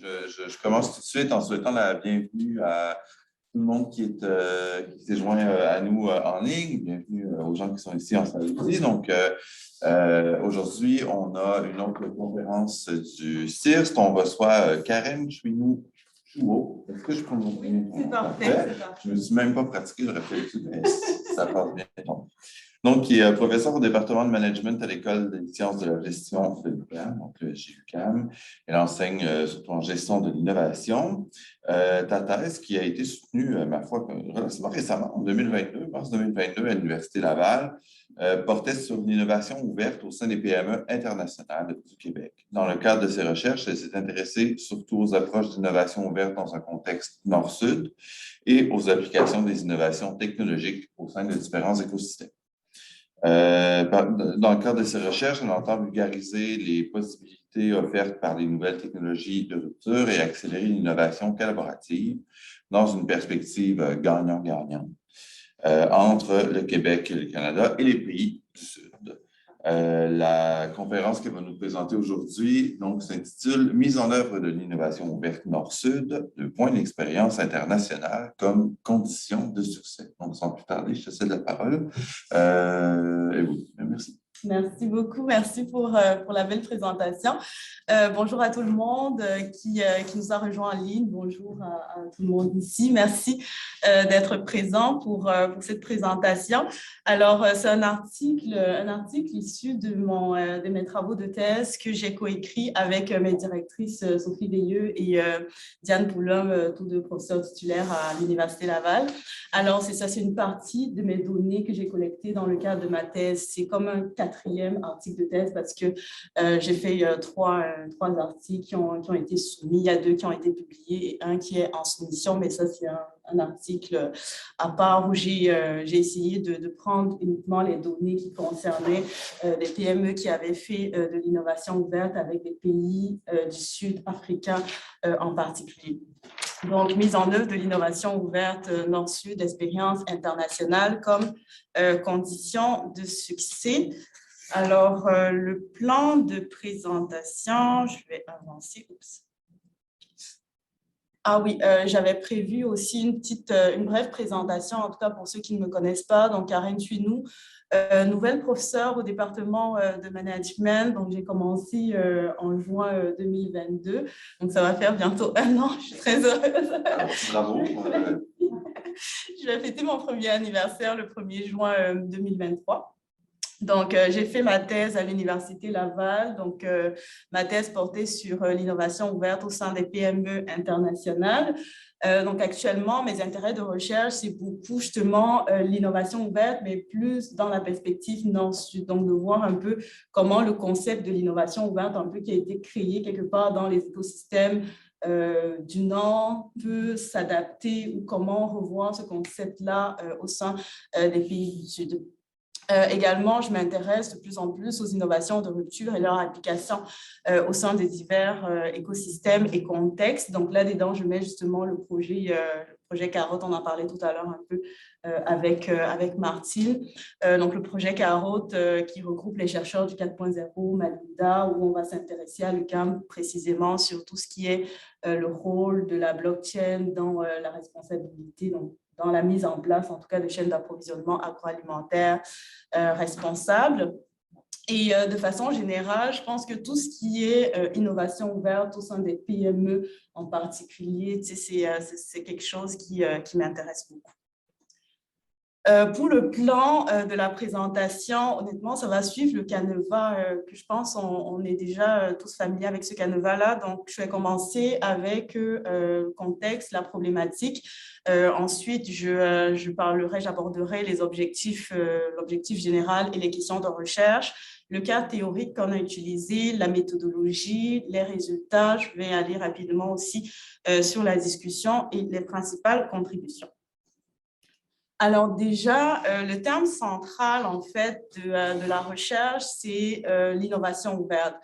je commence tout de suite en souhaitant la bienvenue à tout le monde qui s'est joint à nous en ligne. Bienvenue aux gens qui sont ici en salle aussi. Donc, aujourd'hui, on a une autre conférence du CIRST. On reçoit Karen Chouinou-Chouot. Est-ce que je prononce bien? C'est parfait. Je ne me suis même pas pratiqué, j'aurais fait l'étude, mais ça passe bien. Donc, qui est professeur au département de management à l'École des sciences de la gestion de l'UQAM, donc le GUQAM. Elle enseigne surtout en gestion de l'innovation. Ta thèse, qui a été soutenue, ma foi, relativement récemment, en 2022, mars 2022, à l'Université Laval, portait sur l'innovation ouverte au sein des PME internationales du Québec. Dans le cadre de ses recherches, elle s'est intéressée surtout aux approches d'innovation ouverte dans un contexte nord-sud et aux applications des innovations technologiques au sein de différents écosystèmes. Dans le cadre de ces recherches, on entend vulgariser les possibilités offertes par les nouvelles technologies de rupture et accélérer l'innovation collaborative dans une perspective gagnant-gagnant entre le Québec, le Canada et les pays du Sud. La conférence qu'elle va nous présenter aujourd'hui s'intitule « Mise en œuvre de l'innovation ouverte Nord-Sud, de points d'expérience internationale comme condition de succès ». Donc, sans plus tarder, je te cède la parole. Et vous, merci. Merci beaucoup. Merci pour la belle présentation. Bonjour à tout le monde qui nous a rejoint en ligne. Bonjour à tout le monde ici. Merci d'être présent pour cette présentation. Alors, c'est un article issu de mes travaux de thèse que j'ai coécrit avec mes directrices Sophie Veilleux et Diane Poulhomme, tous deux professeurs titulaires à l'Université Laval. Alors, c'est une partie de mes données que j'ai collectées dans le cadre de ma thèse. C'est comme un 4e article de thèse parce que j'ai fait trois articles qui ont été soumis. Il y a 2 qui ont été publiés et un qui est en soumission, mais ça, c'est un article à part où j'ai essayé de prendre uniquement les données qui concernaient des PME qui avaient fait de l'innovation ouverte avec des pays du Sud africain en particulier. Donc, mise en œuvre de l'innovation ouverte Nord-Sud, expérience internationale comme condition de succès. Alors, le plan de présentation, je vais avancer. Oups. Ah oui, j'avais prévu aussi une brève présentation, en tout cas pour ceux qui ne me connaissent pas. Donc, Karen Chouinou, nouvelle professeure au département de management. Donc, j'ai commencé en juin 2022. Donc, ça va faire bientôt 1 an. Je suis très heureuse. Bravo. Je vais fêter mon premier anniversaire le 1er juin 2023. Donc, j'ai fait ma thèse à l'Université Laval. Donc, ma thèse portait sur l'innovation ouverte au sein des PME internationales. Donc, actuellement, mes intérêts de recherche, c'est beaucoup justement l'innovation ouverte, mais plus dans la perspective nord-sud. Donc, de voir un peu comment le concept de l'innovation ouverte, un peu qui a été créé quelque part dans les écosystèmes du Nord, peut s'adapter ou comment revoir ce concept-là au sein des pays du Sud. Également, je m'intéresse de plus en plus aux innovations de rupture et leur application au sein des divers écosystèmes et contextes. Donc là-dedans, je mets justement le projet Carotte, on en parlait tout à l'heure un peu avec Martine. Donc le projet Carotte qui regroupe les chercheurs du 4.0, Malinda, où on va s'intéresser à l'UQAM précisément sur tout ce qui est le rôle de la blockchain dans la responsabilité, donc dans la mise en place, en tout cas, de chaînes d'approvisionnement agroalimentaire responsables. Et de façon générale, je pense que tout ce qui est innovation ouverte au sein des PME en particulier, c'est quelque chose qui m'intéresse beaucoup. Pour le plan de la présentation, honnêtement, ça va suivre le canevas que je pense on est déjà tous familiers avec ce canevas-là. Donc, je vais commencer avec le contexte, la problématique. Ensuite, j'aborderai les objectifs, l'objectif général et les questions de recherche, le cas théorique qu'on a utilisé, la méthodologie, les résultats. Je vais aller rapidement aussi sur la discussion et les principales contributions. Alors déjà, le terme central en fait de la recherche, c'est l'innovation ouverte.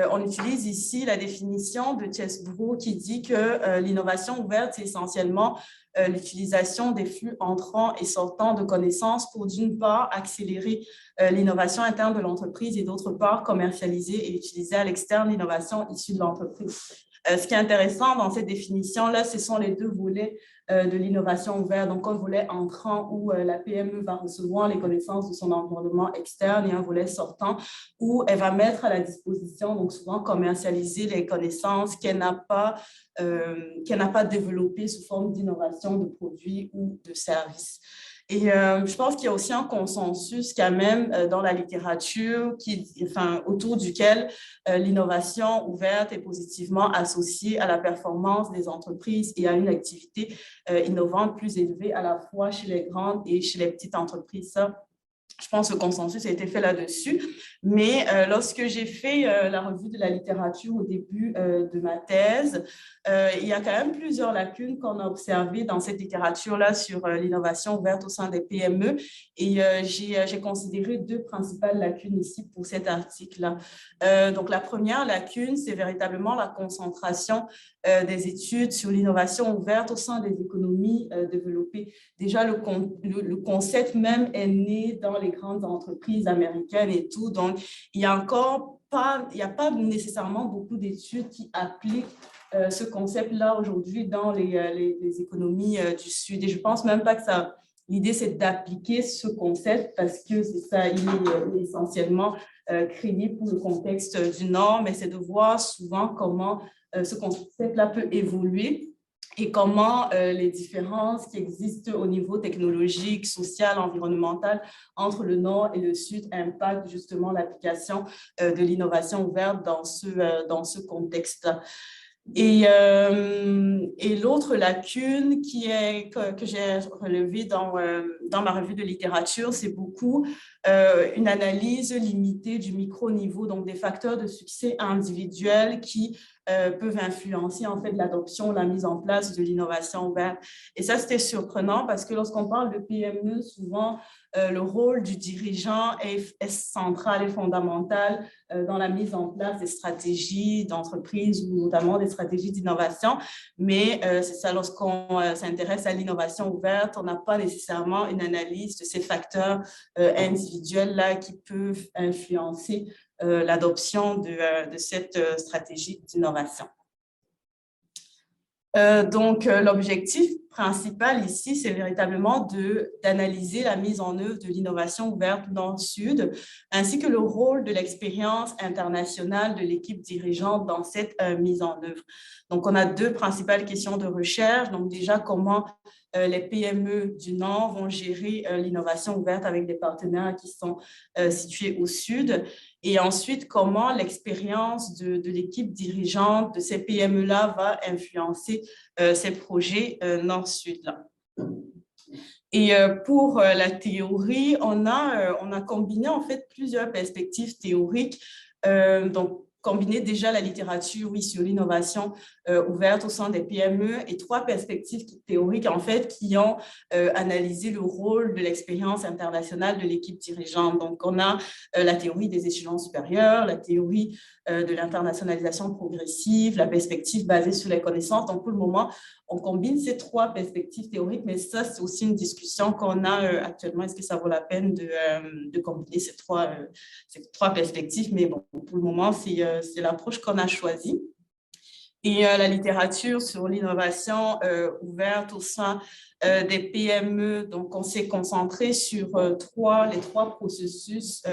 On utilise ici la définition de Chesbrough qui dit que l'innovation ouverte, c'est essentiellement l'utilisation des flux entrants et sortants de connaissances pour d'une part accélérer l'innovation interne de l'entreprise et d'autre part commercialiser et utiliser à l'externe l'innovation issue de l'entreprise. Ce qui est intéressant dans cette définition-là, ce sont les deux volets de l'innovation ouverte. Donc, un volet entrant où la PME va recevoir les connaissances de son environnement externe et un volet sortant où elle va mettre à la disposition, donc souvent commercialiser les connaissances qu'elle n'a pas développées sous forme d'innovation de produits ou de services. Et je pense qu'il y a aussi un consensus quand même dans la littérature autour duquel l'innovation ouverte est positivement associée à la performance des entreprises et à une activité innovante plus élevée à la fois chez les grandes et chez les petites entreprises. Ça, je pense que le consensus a été fait là-dessus. Mais lorsque j'ai fait la revue de la littérature au début de ma thèse, il y a quand même plusieurs lacunes qu'on a observées dans cette littérature-là sur l'innovation ouverte au sein des PME. Et j'ai considéré deux principales lacunes ici pour cet article-là. Donc, la première lacune, c'est véritablement la concentration des études sur l'innovation ouverte au sein des économies développées. Déjà, le concept même est né dans les grandes entreprises américaines et tout. Donc, il n'y a pas nécessairement beaucoup d'études qui appliquent ce concept-là aujourd'hui dans les économies du Sud. Et je ne pense même pas que ça... L'idée, c'est d'appliquer ce concept parce que c'est ça, il est essentiellement créé pour le contexte du Nord, mais c'est de voir souvent comment ce concept-là peut évoluer et comment les différences qui existent au niveau technologique, social, environnemental entre le Nord et le Sud impactent justement l'application de l'innovation ouverte dans ce contexte-là. Et l'autre lacune que j'ai relevée dans ma revue de littérature, c'est beaucoup une analyse limitée du micro-niveau, donc des facteurs de succès individuels qui peuvent influencer en fait l'adoption, la mise en place de l'innovation ouverte. Et ça, c'était surprenant parce que lorsqu'on parle de PME, souvent, le rôle du dirigeant est central et fondamental dans la mise en place des stratégies d'entreprise ou notamment des stratégies d'innovation. Mais c'est ça, lorsqu'on s'intéresse à l'innovation ouverte, on n'a pas nécessairement une analyse de ces facteurs individuels-là qui peuvent influencer l'adoption de cette stratégie d'innovation. Donc, l'objectif principal ici, c'est véritablement d'analyser la mise en œuvre de l'innovation ouverte Nord-Sud, ainsi que le rôle de l'expérience internationale de l'équipe dirigeante dans cette mise en œuvre. Donc, on a deux principales questions de recherche. Donc, déjà, comment les PME du Nord vont gérer l'innovation ouverte avec des partenaires qui sont situés au Sud. Et ensuite, comment l'expérience de l'équipe dirigeante de ces PME-là va influencer ces projets Nord-Sud-là. Et pour la théorie, on a combiné en fait plusieurs perspectives théoriques. Donc, combiner déjà la littérature, oui, sur l'innovation ouverte au sein des PME et trois perspectives théoriques, en fait, qui ont analysé le rôle de l'expérience internationale de l'équipe dirigeante. Donc, on a la théorie des échelons supérieurs, la théorie de l'internationalisation progressive, la perspective basée sur les connaissances. Donc, pour le moment, on combine ces trois perspectives théoriques, mais ça, c'est aussi une discussion qu'on a actuellement. Est-ce que ça vaut la peine de combiner ces trois perspectives? Mais bon, pour le moment, c'est l'approche qu'on a choisie. Et la littérature sur l'innovation ouverte au sein des PME, donc on s'est concentré sur les trois processus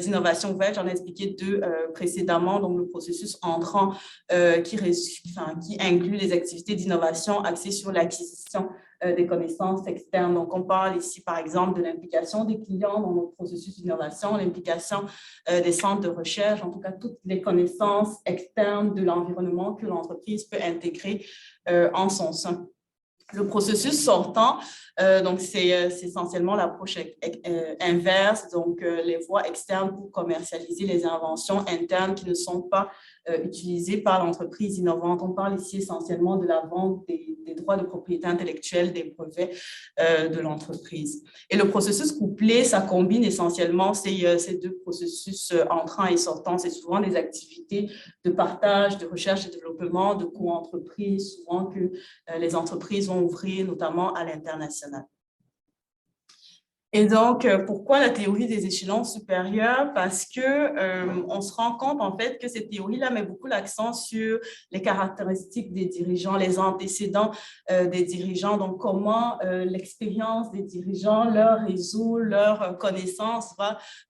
d'innovation ouverte. J'en ai expliqué deux précédemment, donc le processus entrant qui inclut les activités d'innovation axées sur l'acquisition des connaissances externes. Donc, on parle ici, par exemple, de l'implication des clients dans notre processus d'innovation, l'implication des centres de recherche, en tout cas, toutes les connaissances externes de l'environnement que l'entreprise peut intégrer en son sein. Le processus sortant, donc c'est essentiellement l'approche inverse, donc les voies externes pour commercialiser les inventions internes qui ne sont pas utilisées par l'entreprise innovante. On parle ici essentiellement de la vente des droits de propriété intellectuelle, des brevets de l'entreprise. Et le processus couplé, ça combine essentiellement ces deux processus entrants et sortants. C'est souvent des activités de partage, de recherche et développement, de co-entreprise, souvent que les entreprises vont ouvrir, notamment à l'international. Et donc, pourquoi la théorie des échelons supérieurs? Parce que on se rend compte en fait que cette théorie-là met beaucoup l'accent sur les caractéristiques des dirigeants, les antécédents des dirigeants. Donc, comment l'expérience des dirigeants, leur réseau, leurs connaissances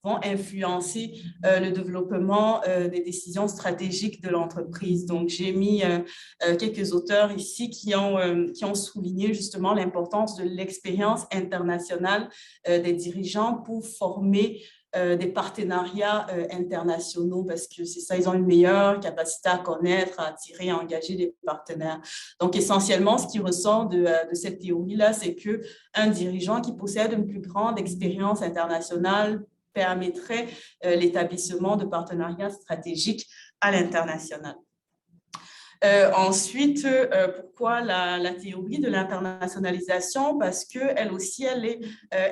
vont influencer le développement des décisions stratégiques de l'entreprise. Donc, j'ai mis quelques auteurs ici qui ont souligné justement l'importance de l'expérience internationale des dirigeants pour former des partenariats internationaux parce que c'est ça, ils ont une meilleure capacité à connaître, à attirer, à engager des partenaires. Donc, essentiellement, ce qui ressort de cette théorie-là, c'est qu'un dirigeant qui possède une plus grande expérience internationale permettrait l'établissement de partenariats stratégiques à l'international. Ensuite, pourquoi la théorie de l'internationalisation? Parce qu'elle aussi, elle est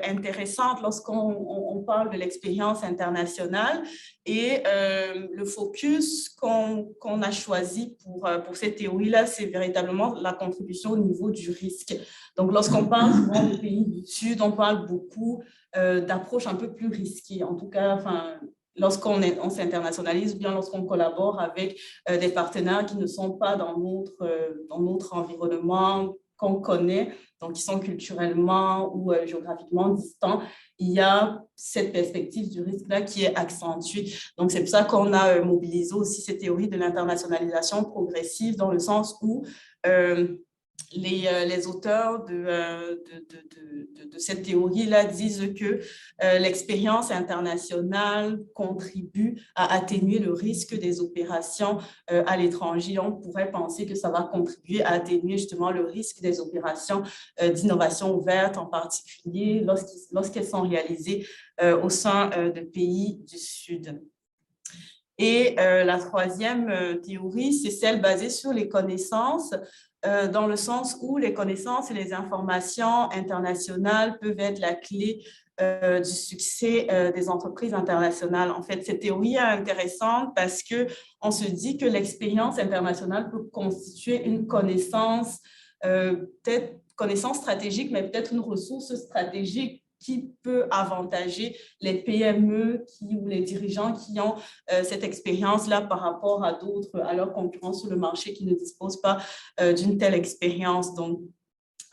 intéressante lorsqu'on parle de l'expérience internationale et le focus qu'on a choisi pour cette théorie-là, c'est véritablement la contribution au niveau du risque. Donc, lorsqu'on parle souvent des pays du Sud, on parle beaucoup d'approches un peu plus risquées. En tout cas, lorsqu'on s'internationalise ou bien lorsqu'on collabore avec des partenaires qui ne sont pas dans notre environnement qu'on connaît, donc qui sont culturellement ou géographiquement distants, il y a cette perspective du risque-là qui est accentuée. Donc, c'est pour ça qu'on a mobilisé aussi cette théorie de l'internationalisation progressive dans le sens où les auteurs de cette théorie-là disent que l'expérience internationale contribue à atténuer le risque des opérations à l'étranger. On pourrait penser que ça va contribuer à atténuer justement le risque des opérations d'innovation ouverte, en particulier lorsqu'elles sont réalisées au sein de pays du Sud. Et la troisième théorie, c'est celle basée sur les connaissances, dans le sens où les connaissances et les informations internationales peuvent être la clé du succès des entreprises internationales. En fait, cette théorie est intéressante parce qu'on se dit que l'expérience internationale peut constituer une connaissance, peut-être connaissance stratégique, mais peut-être une ressource stratégique qui peut avantager les PME ou les dirigeants qui ont cette expérience-là par rapport à d'autres, à leurs concurrents sur le marché qui ne disposent pas d'une telle expérience. Donc,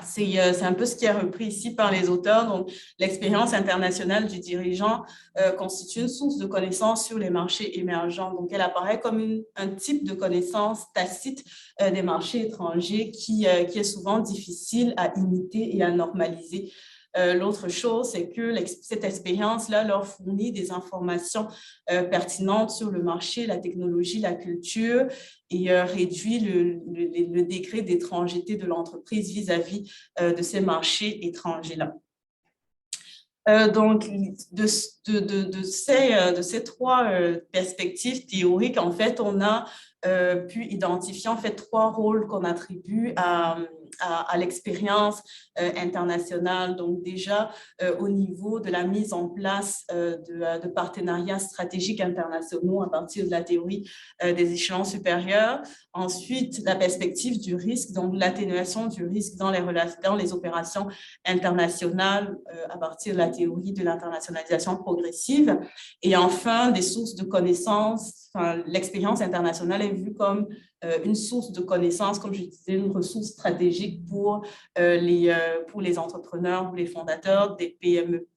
c'est un peu ce qui est repris ici par les auteurs. Donc, l'expérience internationale du dirigeant constitue une source de connaissances sur les marchés émergents. Donc, elle apparaît comme un type de connaissance tacite des marchés étrangers qui est souvent difficile à imiter et à normaliser. L'autre chose, c'est que cette expérience-là leur fournit des informations pertinentes sur le marché, la technologie, la culture et réduit le degré d'étrangeté de l'entreprise vis-à-vis de ces marchés étrangers-là. Donc, de ces trois perspectives théoriques, en fait, on a pu identifier en fait trois rôles qu'on attribue à l'expérience internationale. Donc déjà, au niveau de la mise en place de partenariats stratégiques internationaux à partir de la théorie des échelons supérieurs. Ensuite, la perspective du risque, donc l'atténuation du risque dans les opérations internationales à partir de la théorie de l'internationalisation progressive. Et enfin, des sources de connaissances. L'expérience internationale est vue comme une source de connaissances, comme je disais, une ressource stratégique pour les entrepreneurs ou les fondateurs des PME.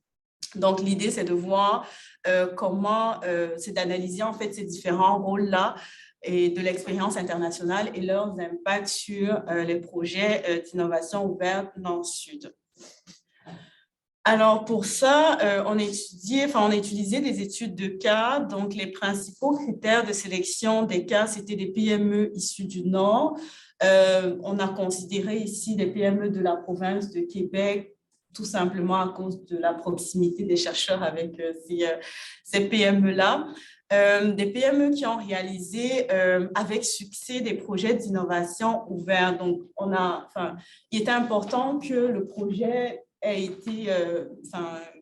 Donc, l'idée, c'est de voir c'est d'analyser en fait ces différents rôles-là et de l'expérience internationale et leurs impacts sur les projets d'innovation ouverte Nord-Sud. Alors, pour ça, on a utilisé des études de cas. Donc, les principaux critères de sélection des cas, c'était des PME issus du Nord. On a considéré ici des PME de la province de Québec, tout simplement à cause de la proximité des chercheurs avec ces PME-là. Des PME qui ont réalisé avec succès des projets d'innovation ouverts. Donc, il était important que le projet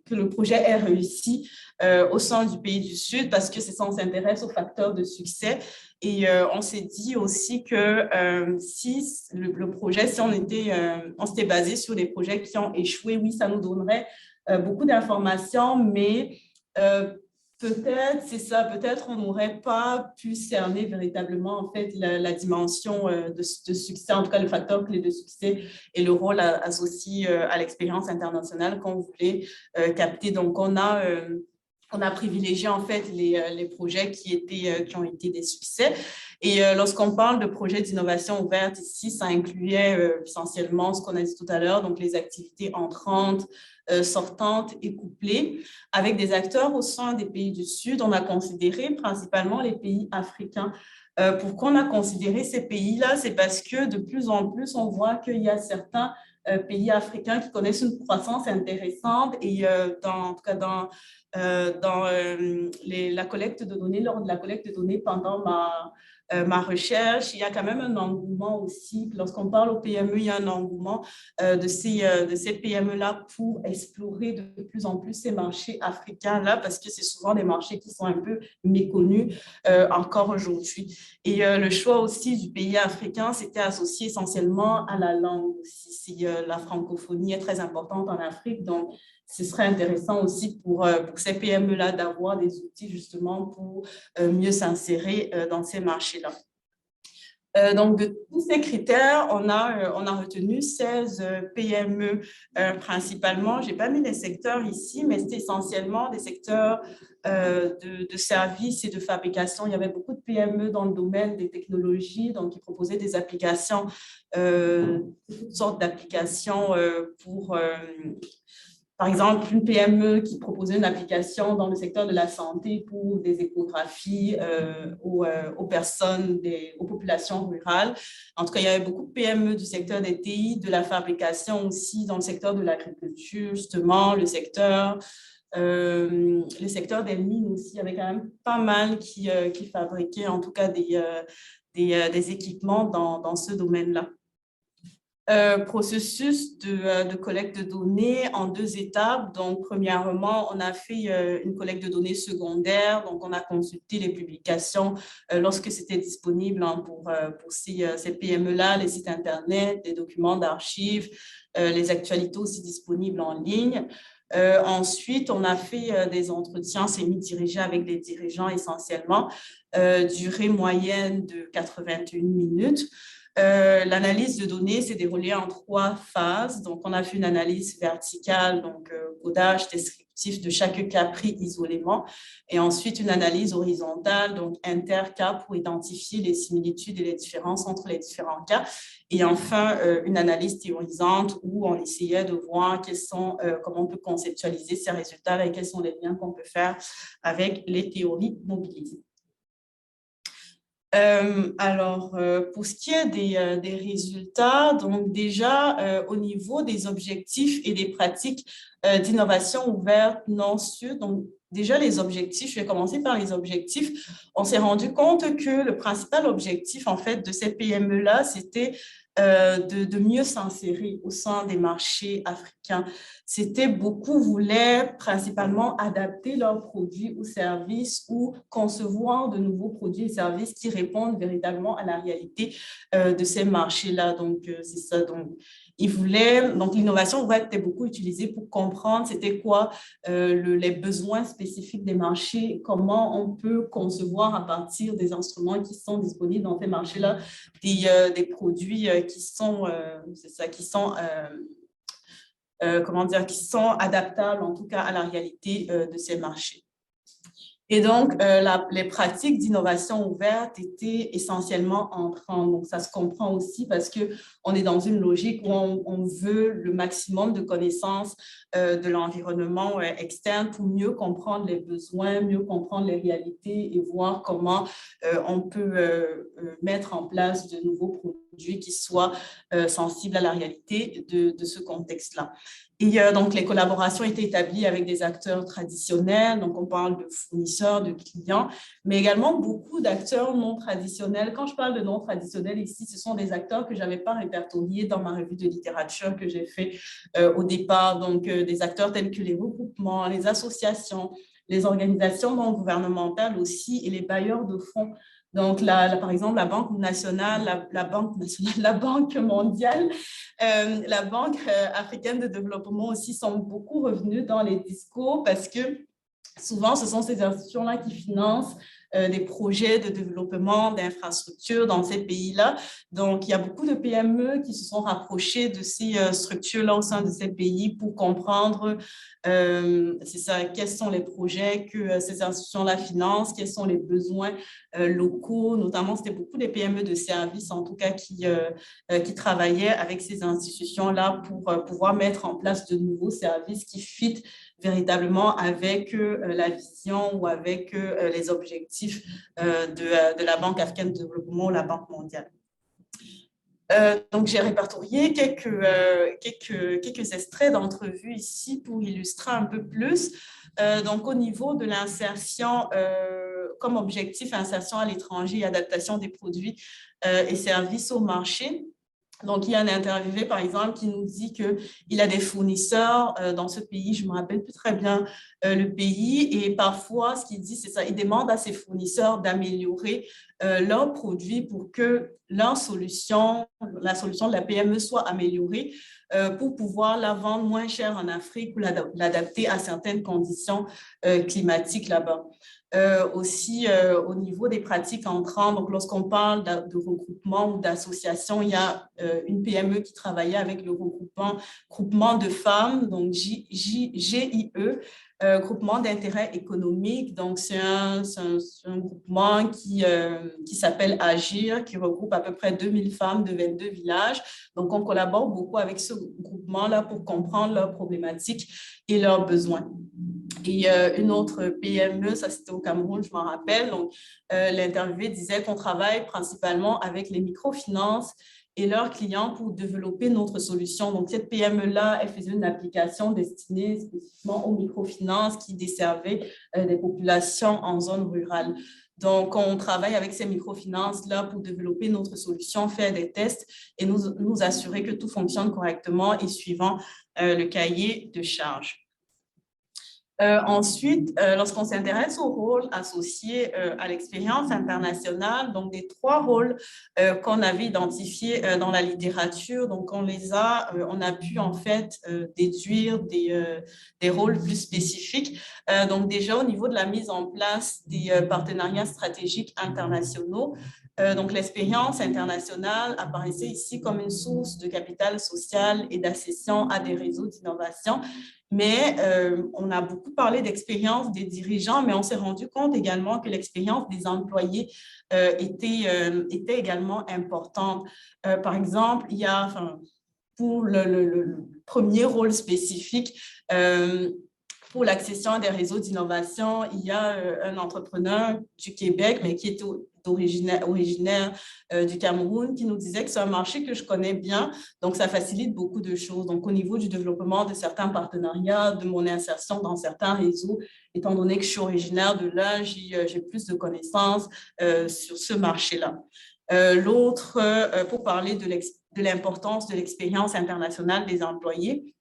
que le projet ait réussi au sein du pays du Sud parce que c'est ça, on s'intéresse aux facteurs de succès. Et on s'est dit aussi que si le projet, si on s'était basé sur des projets qui ont échoué, oui, ça nous donnerait beaucoup d'informations, mais peut-être, c'est ça, peut-être on n'aurait pas pu cerner véritablement en fait la dimension de succès, en tout cas le facteur clé de succès et le rôle associé à l'expérience internationale qu'on voulait capter. Donc, on a privilégié en fait les projets qui ont été des succès. Et lorsqu'on parle de projets d'innovation ouverte ici, ça incluait essentiellement ce qu'on a dit tout à l'heure, donc les activités entrantes, sortantes et couplées, avec des acteurs au sein des pays du Sud. On a considéré principalement les pays africains. Pourquoi on a considéré ces pays-là? C'est parce que de plus en plus, on voit qu'il y a certains pays africains qui connaissent une croissance intéressante et en tout cas dans la collecte de données, lors de la collecte de données pendant ma recherche, il y a quand même un engouement aussi. Lorsqu'on parle aux PME, il y a un engouement de ces PME-là pour explorer de plus en plus ces marchés africains-là, parce que c'est souvent des marchés qui sont un peu méconnus encore aujourd'hui. Et le choix aussi du pays africain, c'était associé essentiellement à la langue aussi. La francophonie est très importante en Afrique, donc ce serait intéressant aussi pour ces PME-là d'avoir des outils justement pour mieux s'insérer dans ces marchés-là. Donc, de tous ces critères, on a retenu 16 PME principalement. Je n'ai pas mis les secteurs ici, mais c'est essentiellement des secteurs de services et de fabrication. Il y avait beaucoup de PME dans le domaine des technologies, donc qui proposaient des applications, toutes sortes d'applications pour... Par exemple, une PME qui proposait une application dans le secteur de la santé pour des échographies aux personnes, aux populations rurales. En tout cas, il y avait beaucoup de PME du secteur des TI, de la fabrication aussi, dans le secteur de l'agriculture, justement, le secteur des mines aussi. Il y avait quand même pas mal qui fabriquaient, en tout cas, des équipements dans ce domaine-là. Processus de collecte de données en 2 étapes. Donc, premièrement, on a fait une collecte de données secondaire. Donc, on a consulté les publications lorsque c'était disponible pour ces PME-là, les sites Internet, les documents d'archives, les actualités aussi disponibles en ligne. Ensuite, on a fait des entretiens semi-dirigés avec des dirigeants essentiellement, durée moyenne de 81 minutes. L'analyse de données s'est déroulée en 3 phases. Donc, on a fait une analyse verticale, donc codage descriptif de chaque cas pris isolément, et ensuite une analyse horizontale, donc inter-cas pour identifier les similitudes et les différences entre les différents cas, et enfin une analyse théorisante où on essayait de voir comment on peut conceptualiser ces résultats et quels sont les liens qu'on peut faire avec les théories mobilisées. Pour ce qui est des résultats, donc déjà au niveau des objectifs et des pratiques d'innovation ouverte non-sud, donc déjà les objectifs, je vais commencer par les objectifs. On s'est rendu compte que le principal objectif en fait de ces PME-là, c'était de mieux s'insérer au sein des marchés africains. Beaucoup voulaient principalement adapter leurs produits ou services ou concevoir de nouveaux produits et services qui répondent véritablement à la réalité de ces marchés-là. Donc, c'est ça. Donc, l'innovation ouverte était beaucoup utilisée pour comprendre c'était quoi les besoins spécifiques des marchés, comment on peut concevoir à partir des instruments qui sont disponibles dans ces marchés-là des produits qui sont adaptables en tout cas à la réalité de ces marchés. Et donc, les pratiques d'innovation ouverte étaient essentiellement entrantes. Donc, ça se comprend aussi parce qu'on est dans une logique où on veut le maximum de connaissances de l'environnement externe pour mieux comprendre les besoins, mieux comprendre les réalités et voir comment on peut mettre en place de nouveaux produits qui soient sensibles à la réalité de ce contexte-là. Et donc, les collaborations étaient établies avec des acteurs traditionnels, donc on parle de fournisseurs, de clients, mais également beaucoup d'acteurs non traditionnels. Quand je parle de non traditionnels ici, ce sont des acteurs que je n'avais pas répertoriés dans ma revue de littérature que j'ai fait au départ, donc des acteurs tels que les regroupements, les associations, les organisations non gouvernementales aussi et les bailleurs de fonds. Donc, par exemple, la Banque nationale, la Banque mondiale, la Banque africaine de développement aussi sont beaucoup revenus dans les discours parce que souvent, ce sont ces institutions-là qui financent des projets de développement d'infrastructures dans ces pays-là. Donc, il y a beaucoup de PME qui se sont rapprochées de ces structures-là au sein de ces pays pour comprendre, c'est ça, quels sont les projets que ces institutions-là financent, quels sont les besoins locaux, notamment, c'était beaucoup des PME de services, en tout cas, qui travaillaient avec ces institutions-là pour pouvoir mettre en place de nouveaux services qui fitent véritablement avec la vision ou avec les objectifs de la Banque africaine de développement ou la Banque mondiale. Donc, j'ai répertorié quelques extraits d'entrevues ici pour illustrer un peu plus. Donc, au niveau de l'insertion, comme objectif, insertion à l'étranger et adaptation des produits et services au marché. Donc, il y a un interviewé, par exemple, qui nous dit qu'il a des fournisseurs dans ce pays, je ne me rappelle plus très bien le pays, et parfois, ce qu'il dit, c'est ça, il demande à ses fournisseurs d'améliorer leurs produits pour que leur solution, la solution de la PME soit améliorée pour pouvoir la vendre moins cher en Afrique ou l'adapter à certaines conditions climatiques là-bas. Aussi, au niveau des pratiques entrantes, donc lorsqu'on parle de regroupement ou d'association, il y a une PME qui travaillait avec le groupement de femmes, donc GIE, groupement d'intérêt économique. Donc, c'est un groupement qui s'appelle Agir, qui regroupe à peu près 2000 femmes de 22 villages. Donc, on collabore beaucoup avec ce groupement-là pour comprendre leurs problématiques et leurs besoins. Et une autre PME, ça c'était au Cameroun, je m'en rappelle. Donc, l'interviewé disait qu'on travaille principalement avec les microfinances et leurs clients pour développer notre solution. Donc, cette PME-là, elle faisait une application destinée spécifiquement aux microfinances qui desservait des populations en zone rurale. Donc, on travaille avec ces microfinances-là pour développer notre solution, faire des tests et nous assurer que tout fonctionne correctement et suivant le cahier de charges. Ensuite, lorsqu'on s'intéresse au rôle associé à l'expérience internationale, donc des 3 rôles qu'on avait identifiés dans la littérature, donc on a pu en fait déduire des rôles plus spécifiques. Donc déjà au niveau de la mise en place des partenariats stratégiques internationaux, donc l'expérience internationale apparaissait ici comme une source de capital social et d'accession à des réseaux d'innovation. Mais on a beaucoup parlé d'expérience des dirigeants, mais on s'est rendu compte également que l'expérience des employés était également importante. Par exemple, il y a, pour le premier rôle spécifique, pour l'accession à des réseaux d'innovation, il y a un entrepreneur du Québec, mais qui est originaire du Cameroun, qui nous disait que c'est un marché que je connais bien, donc ça facilite beaucoup de choses. Donc, au niveau du développement de certains partenariats, de mon insertion dans certains réseaux, étant donné que je suis originaire de là, j'ai plus de connaissances sur ce marché-là. L'autre, pour parler de l'importance de l'expérience internationale des employés,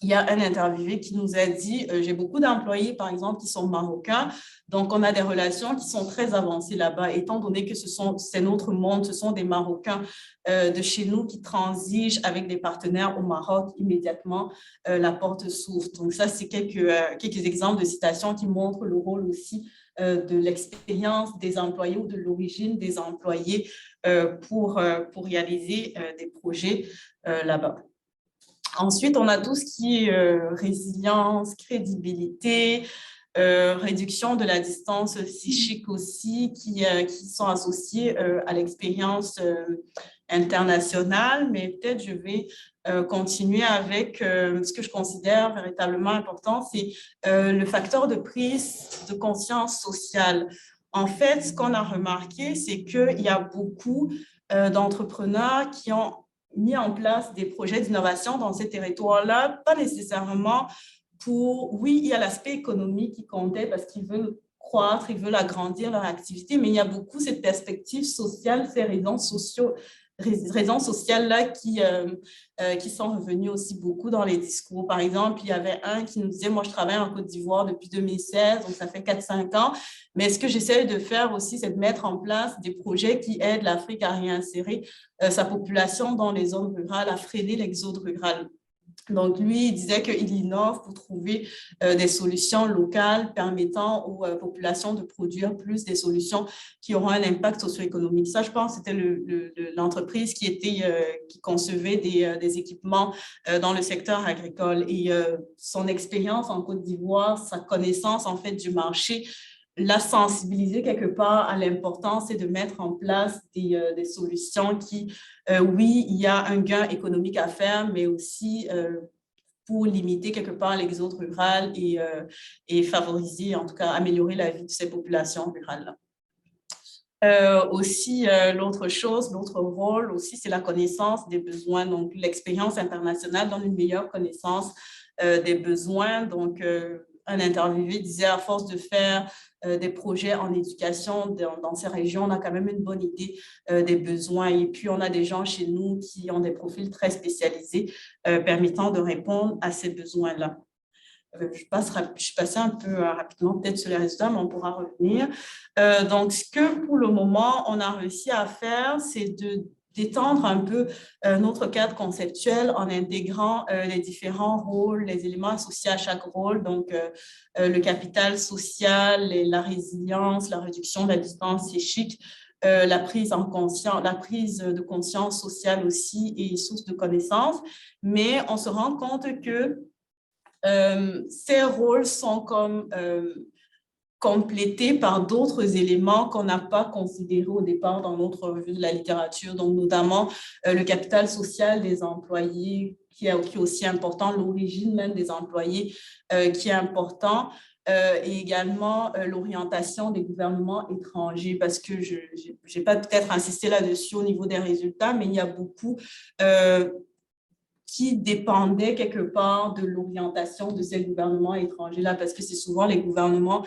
il y a un interviewé qui nous a dit j'ai beaucoup d'employés, par exemple, qui sont marocains, donc on a des relations qui sont très avancées là-bas, étant donné que c'est notre monde, ce sont des Marocains de chez nous qui transigent avec des partenaires au Maroc, immédiatement, la porte s'ouvre. Donc ça, c'est quelques exemples de citations qui montrent le rôle aussi de l'expérience des employés ou de l'origine des employés pour réaliser des projets là-bas. Ensuite, on a tout ce qui est résilience, crédibilité, réduction de la distance psychique aussi, qui sont associés à l'expérience internationale. Mais peut-être je vais continuer avec ce que je considère véritablement important, c'est le facteur de prise de conscience sociale. En fait, ce qu'on a remarqué, c'est qu'il y a beaucoup d'entrepreneurs qui ont mis en place des projets d'innovation dans ces territoires-là, pas nécessairement oui, il y a l'aspect économique qui comptait parce qu'ils veulent croître, ils veulent agrandir leur activité, mais il y a beaucoup cette perspective sociale, ces raisons raisons sociales-là qui sont revenues aussi beaucoup dans les discours. Par exemple, il y avait un qui nous disait, moi, je travaille en Côte d'Ivoire depuis 2016, donc ça fait 4-5 ans, mais ce que j'essaie de faire aussi, c'est de mettre en place des projets qui aident l'Afrique à réinsérer sa population dans les zones rurales, à freiner l'exode rural. Donc, lui, il disait qu'il innove pour trouver des solutions locales permettant aux populations de produire plus des solutions qui auront un impact socio-économique. Ça, je pense, c'était l'entreprise qui concevait des équipements dans le secteur agricole. Et son expérience en Côte d'Ivoire, sa connaissance, en fait, du marché, l'a sensibiliser quelque part à l'importance et de mettre en place des solutions qui, oui, il y a un gain économique à faire, mais aussi pour limiter quelque part l'exode rural et favoriser, en tout cas, améliorer la vie de ces populations rurales-là. L'autre rôle aussi, c'est la connaissance des besoins. Donc, l'expérience internationale donne une meilleure connaissance des besoins. Donc, un interviewé disait, à force de faire des projets en éducation dans ces régions, on a quand même une bonne idée des besoins. Et puis, on a des gens chez nous qui ont des profils très spécialisés permettant de répondre à ces besoins-là. Je suis passée un peu rapidement peut-être sur les résultats, mais on pourra revenir. Donc, ce que pour le moment, on a réussi à faire, c'est d'étendre un peu notre cadre conceptuel en intégrant les différents rôles, les éléments associés à chaque rôle, donc le capital social, la résilience, la réduction de la distance psychique, la prise de conscience sociale aussi et source de connaissances. Mais on se rend compte que ces rôles sont comme complétés par d'autres éléments qu'on n'a pas considérés au départ dans notre revue de la littérature, donc notamment le capital social des employés, qui est aussi important, l'origine même des employés qui est important, et également l'orientation des gouvernements étrangers, parce que je n'ai pas peut-être insisté là-dessus au niveau des résultats, mais il y a beaucoup qui dépendait quelque part de l'orientation de ces gouvernements étrangers-là, parce que c'est souvent les gouvernements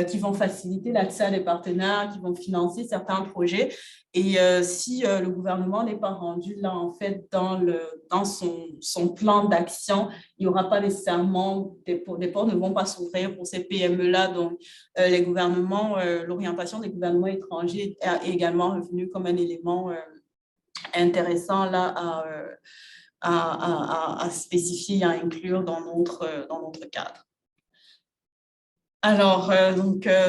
qui vont faciliter l'accès à des partenaires, qui vont financer certains projets. Et si le gouvernement n'est pas rendu là, en fait, dans son plan d'action, il n'y aura pas nécessairement, des portes ne vont pas s'ouvrir pour ces PME-là. Donc, l'orientation des gouvernements étrangers est également revenue comme un élément intéressant là à spécifier, à inclure dans notre cadre. Alors,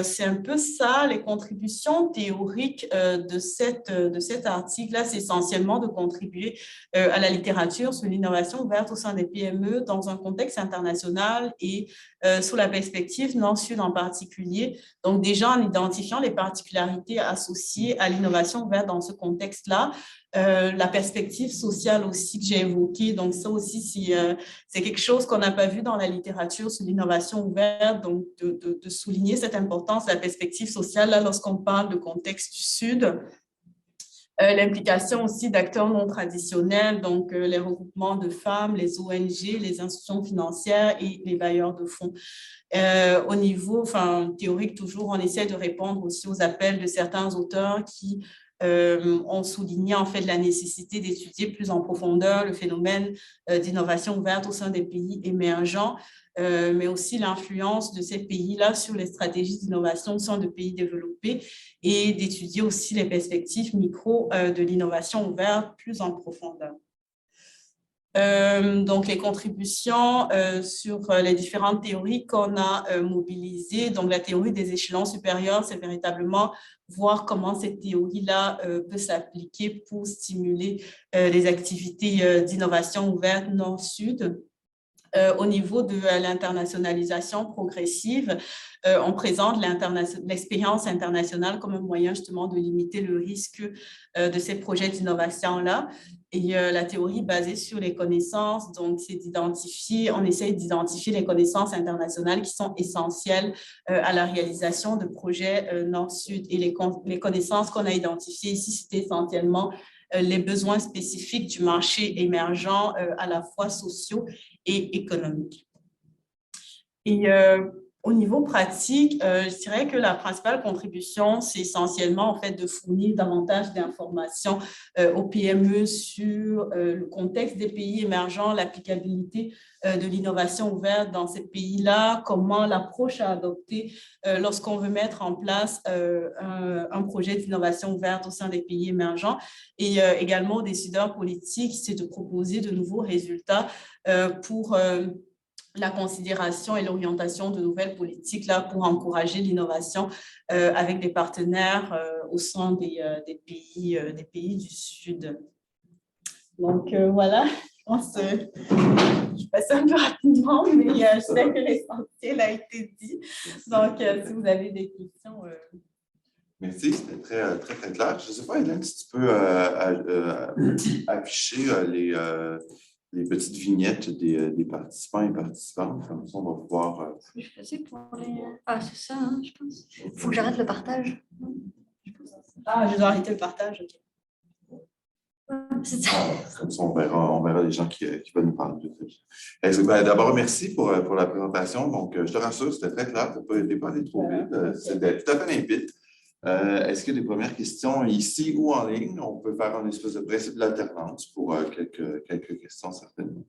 c'est un peu ça, les contributions théoriques de cet article-là, c'est essentiellement de contribuer à la littérature sur l'innovation ouverte au sein des PME dans un contexte international et sous la perspective nord-sud en particulier. Donc, déjà en identifiant les particularités associées à l'innovation ouverte dans ce contexte-là, la perspective sociale aussi que j'ai évoquée. Donc, ça aussi, c'est quelque chose qu'on n'a pas vu dans la littérature sur l'innovation ouverte, donc de souligner cette importance de la perspective sociale là, lorsqu'on parle de contexte du Sud. L'implication aussi d'acteurs non traditionnels, donc les regroupements de femmes, les ONG, les institutions financières et les bailleurs de fonds. Au niveau théorique, toujours, on essaie de répondre aussi aux appels de certains auteurs qui ont souligné en fait la nécessité d'étudier plus en profondeur le phénomène d'innovation ouverte au sein des pays émergents, mais aussi l'influence de ces pays-là sur les stratégies d'innovation au sein de pays développés et d'étudier aussi les perspectives micro de l'innovation ouverte plus en profondeur. Donc, les contributions sur les différentes théories qu'on a mobilisées. Donc, la théorie des échelons supérieurs, c'est véritablement voir comment cette théorie-là peut s'appliquer pour stimuler les activités d'innovation ouverte nord-sud. Au niveau de l'internationalisation progressive, on présente l'expérience internationale comme un moyen justement de limiter le risque de ces projets d'innovation-là. Et la théorie basée sur les connaissances, donc c'est on essaie d'identifier les connaissances internationales qui sont essentielles à la réalisation de projets nord-sud. Et les connaissances qu'on a identifiées ici, c'était essentiellement les besoins spécifiques du marché émergent à la fois sociaux et économiques. Et Au niveau pratique, je dirais que la principale contribution, c'est essentiellement en fait de fournir davantage d'informations aux PME sur le contexte des pays émergents, l'applicabilité de l'innovation ouverte dans ces pays-là, comment l'approche à adopter lorsqu'on veut mettre en place un projet d'innovation ouverte au sein des pays émergents. Et également aux décideurs politiques, c'est de proposer de nouveaux résultats pour la considération et l'orientation de nouvelles politiques là, pour encourager l'innovation avec des partenaires au sein des pays du Sud. Donc, voilà, je pense que je passe un peu rapidement, mais je sais que l'essentiel a été dit. Donc, si vous avez des questions… Merci, c'était très, très, très clair. Je ne sais pas, Hélène, si tu peux afficher les petites vignettes des participants et participantes. Comme ça, on va pouvoir… Je faisais pour les… Ah, c'est ça, hein, je pense. Il faut que j'arrête le partage. Ah, je dois arrêter le partage, OK. C'est ça. Comme ça, on verra les gens qui veulent nous parler. D'abord, merci pour la présentation. Donc, je te rassure, c'était très clair. Tu n'es pas allé trop vite. C'était tout à fait limpide. Est-ce qu'il y a des premières questions ici ou en ligne? On peut faire un espèce de principe de l'alternance pour quelques questions, certainement.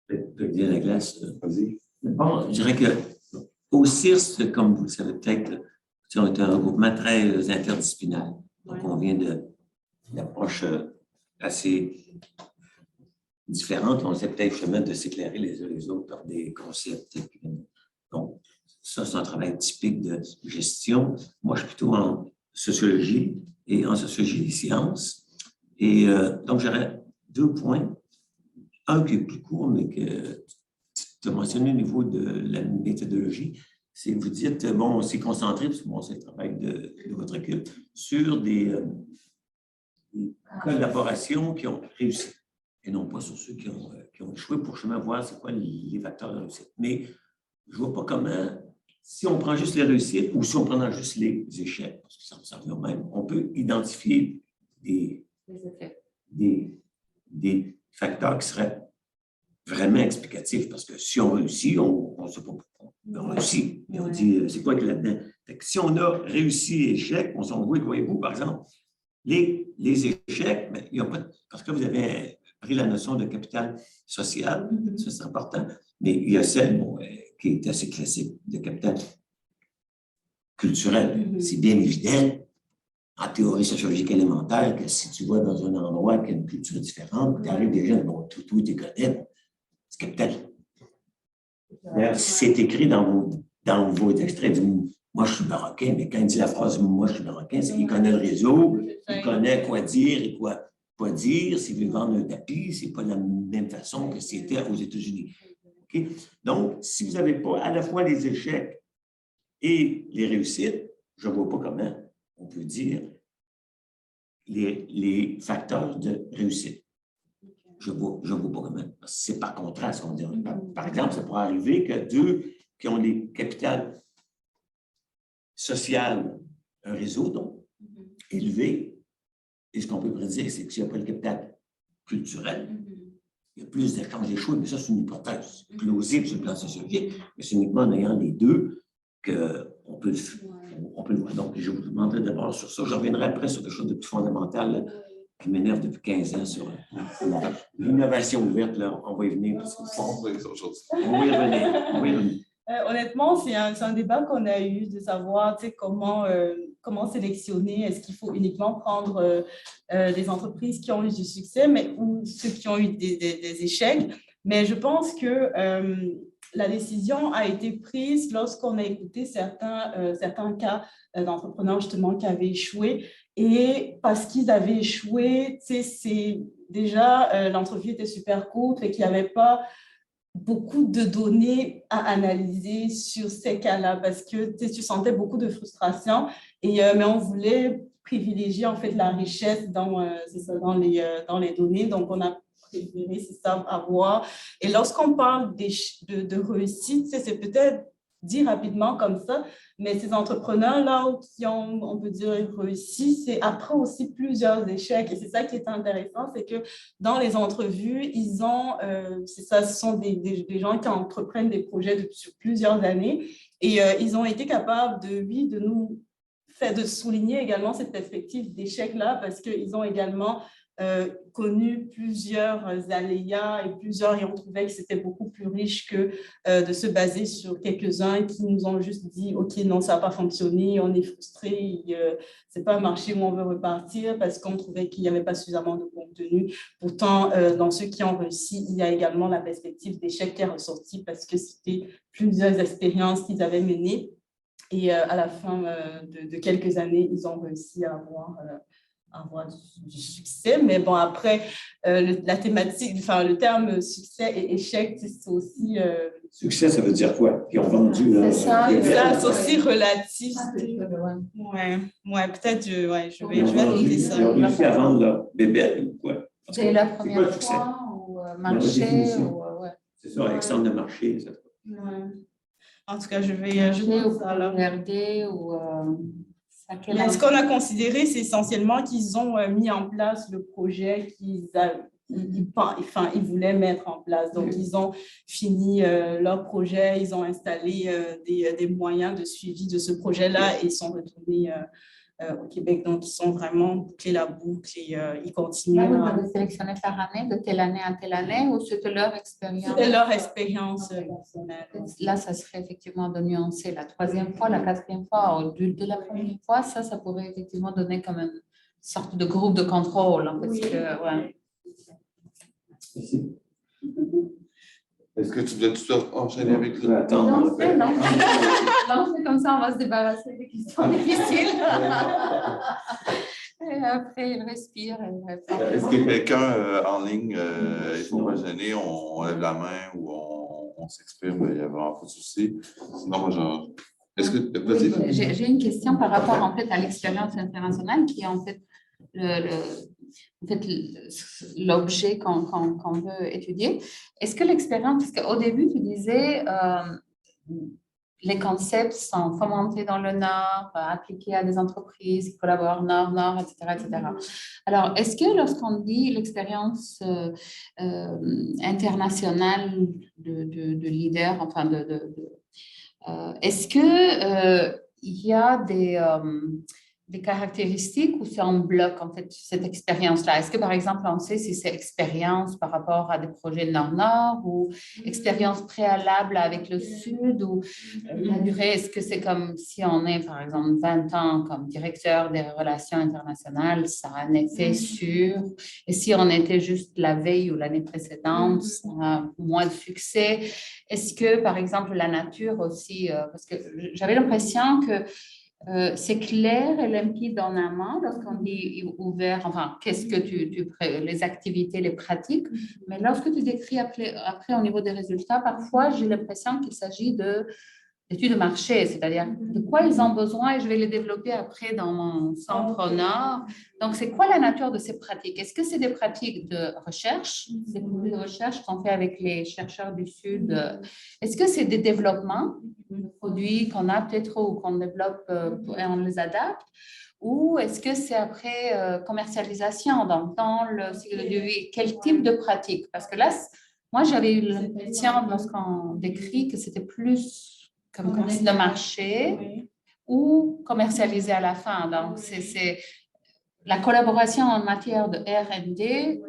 Dire la glace. Vas-y. Bon, je dirais que au CIRS, comme vous le savez peut-être, c'est un regroupement très interdisciplinaire. Donc, on vient d'approches assez différentes. On essaie peut-être justement de s'éclairer les uns les autres par des concepts. Donc, ça, c'est un travail typique de gestion. Moi, je suis plutôt en sociologie et en sociologie des sciences. Et donc, j'aurais 2 points. Un qui est plus court, mais que tu as mentionné au niveau de la méthodologie. C'est que vous dites, bon, on s'est concentré, parce que bon, c'est le travail de votre équipe, sur des collaborations qui ont réussi, et non pas sur ceux qui ont échoué pour justement voir c'est quoi les facteurs de réussite. Mais je ne vois pas comment, si on prend juste les réussites ou si on prend juste les échecs, parce que ça revient au même, on peut identifier des facteurs qui seraient vraiment explicatifs, parce que si on réussit, on ne sait pas pourquoi on réussit, mais on dit c'est quoi que là-dedans. Si on a réussi et échec, on s'en voit, voyez-vous, par exemple, les échecs, mais il y a pas, parce que vous avez pris la notion de capital social, ça c'est important, mais il y a celle qui est assez classique, de capital culturel. C'est bien évident, en théorie sociologique élémentaire, que si tu vas dans un endroit qui a une culture différente, tu arrives déjà, bon, tout tu connais, c'est capital. D'ailleurs, c'est écrit dans vos extraits. Moi, je suis marocain, mais quand il dit la phrase « moi, je suis marocain », c'est qu'il connaît le réseau, il connaît quoi dire et quoi pas dire. S'il veut vendre un tapis, ce n'est pas de la même façon que c'était aux États-Unis. Okay? Donc, si vous n'avez pas à la fois les échecs et les réussites, je ne vois pas comment on peut dire les facteurs de réussite. Je ne vois pas comment. C'est par contraste qu'on dit. Par exemple, ça pourrait arriver que 2 qui ont des capitales social, un réseau donc élevé, et ce qu'on peut prédire, c'est que s'il n'y a pas le capital culturel, il y a plus d'échanges d'échoués, mais ça, c'est une hypothèse plausible sur le plan sociologique, mais c'est uniquement en ayant les 2 qu'on peut le voir. Donc, je vous demanderai d'abord sur ça. Je reviendrai après sur quelque chose de plus fondamental là, qui m'énerve depuis 15 ans sur l'innovation ouverte. Là, on va y venir. On va y revenir. Honnêtement, c'est un débat qu'on a eu de savoir comment sélectionner. Est-ce qu'il faut uniquement prendre des entreprises qui ont eu du succès ou ceux qui ont eu des échecs? Mais je pense que la décision a été prise lorsqu'on a écouté certains cas d'entrepreneurs justement qui avaient échoué. Et parce qu'ils avaient échoué, c'est déjà l'entrevue était super courte et qu'il n'y avait pas beaucoup de données à analyser sur ces cas-là parce que tu sentais beaucoup de frustration mais on voulait privilégier en fait la richesse dans les données. Donc, on a préféré, c'est ça, avoir. Et lorsqu'on parle de réussite, c'est peut-être dit rapidement comme ça, mais ces entrepreneurs-là qui ont, on peut dire, réussi, c'est après aussi plusieurs échecs. Et c'est ça qui est intéressant, c'est que dans les entrevues, ils ont, c'est ça, ce sont des gens qui entreprennent des projets sur plusieurs années et ils ont été capables de nous faire, de souligner également cette perspective d'échec-là parce qu'ils ont également connu plusieurs aléas et on trouvait que c'était beaucoup plus riche que de se baser sur quelques-uns qui nous ont juste dit « Ok, non, ça n'a pas fonctionné, on est frustré, c'est pas un marché où on veut repartir parce qu'on trouvait qu'il n'y avait pas suffisamment de contenu. » Pourtant, dans ceux qui ont réussi, il y a également la perspective d'échec qui est ressortie parce que c'était plusieurs expériences qu'ils avaient menées et à la fin de quelques années, ils ont réussi à avoir du succès, mais bon, après, la thématique, enfin, le terme succès et échec, c'est aussi… Succès, ça veut dire quoi? Ils ont vendu. C'est ça, c'est aussi relatif. Ouais. Ouais, peut-être, je vais noter ça. Ils ont réussi à vendre leur bébé ou quoi? C'est la première fois ou marché ou… ouais. C'est ça, exemple de marché. Ça. Ouais. En tout cas, je vais ça là. Ou Mais ce qu'on a considéré, c'est essentiellement qu'ils ont mis en place le projet qu'ils voulaient mettre en place. Donc, ils ont fini leur projet, ils ont installé des moyens de suivi de ce projet-là et ils sont retournés au Québec. Donc, ils sont vraiment bouclés la boucle et ils continuent. Là, vous avez sélectionné par année, de telle année à telle année, ou c'était leur expérience? C'était leur expérience personnelle. Là, ça serait effectivement de nuancer la troisième fois, la quatrième fois, ou de la première fois. Ça pourrait effectivement donner comme une sorte de groupe de contrôle. Hein, parce que, ouais. Est-ce que tu voulais tout enchaîner avec le… Attends. Non, c'est comme ça, on va se débarrasser des questions difficiles. Et après, il respire. Est-ce qu'il y a quelqu'un en ligne, il ne faut pas gêner, on lève la main ou on s'exprime, il n'y a vraiment pas de souci. Sinon, genre, est-ce que… Oui, j'ai une question par rapport en fait, à l'expérience internationale qui est en fait l'objet qu'on veut étudier. Est-ce que l'expérience, parce qu'au début, tu disais, les concepts sont fomentés dans le Nord, appliqués à des entreprises qui collaborent Nord-Nord, etc., etc. Alors, est-ce que lorsqu'on dit l'expérience internationale de leader, enfin, est-ce que il y a des caractéristiques ou c'est en bloc, en fait, cette expérience-là? Est-ce que, par exemple, on sait si c'est expérience par rapport à des projets Nord-Nord ou expérience préalable avec le Sud ou la durée? Est-ce que c'est comme si on est, par exemple, 20 ans comme directeur des relations internationales, ça a un effet sur… Et si on était juste la veille ou l'année précédente, ça a moins de succès? Est-ce que, par exemple, la nature aussi, parce que j'avais l'impression que c'est clair et limpide en amont lorsqu'on dit ouvert, enfin, qu'est-ce que les activités, les pratiques, mais lorsque tu décris après au niveau des résultats, parfois j'ai l'impression qu'il s'agit d'études de marché, c'est-à-dire de quoi ils ont besoin et je vais les développer après dans mon centre Nord. Donc, c'est quoi la nature de ces pratiques? Est-ce que c'est des pratiques de recherche, des projets de recherche qu'on fait avec les chercheurs du Sud? Est-ce que c'est des développements de produits qu'on a peut-être ou qu'on développe et on les adapte? Ou est-ce que c'est après commercialisation, dans le cycle de vie? Quel type de pratique? Parce que là, moi, j'avais eu l'impression, lorsqu'on décrit, que c'était plus comme commerce de marché ou commercialisé à la fin. Donc, c'est la collaboration en matière de R&D.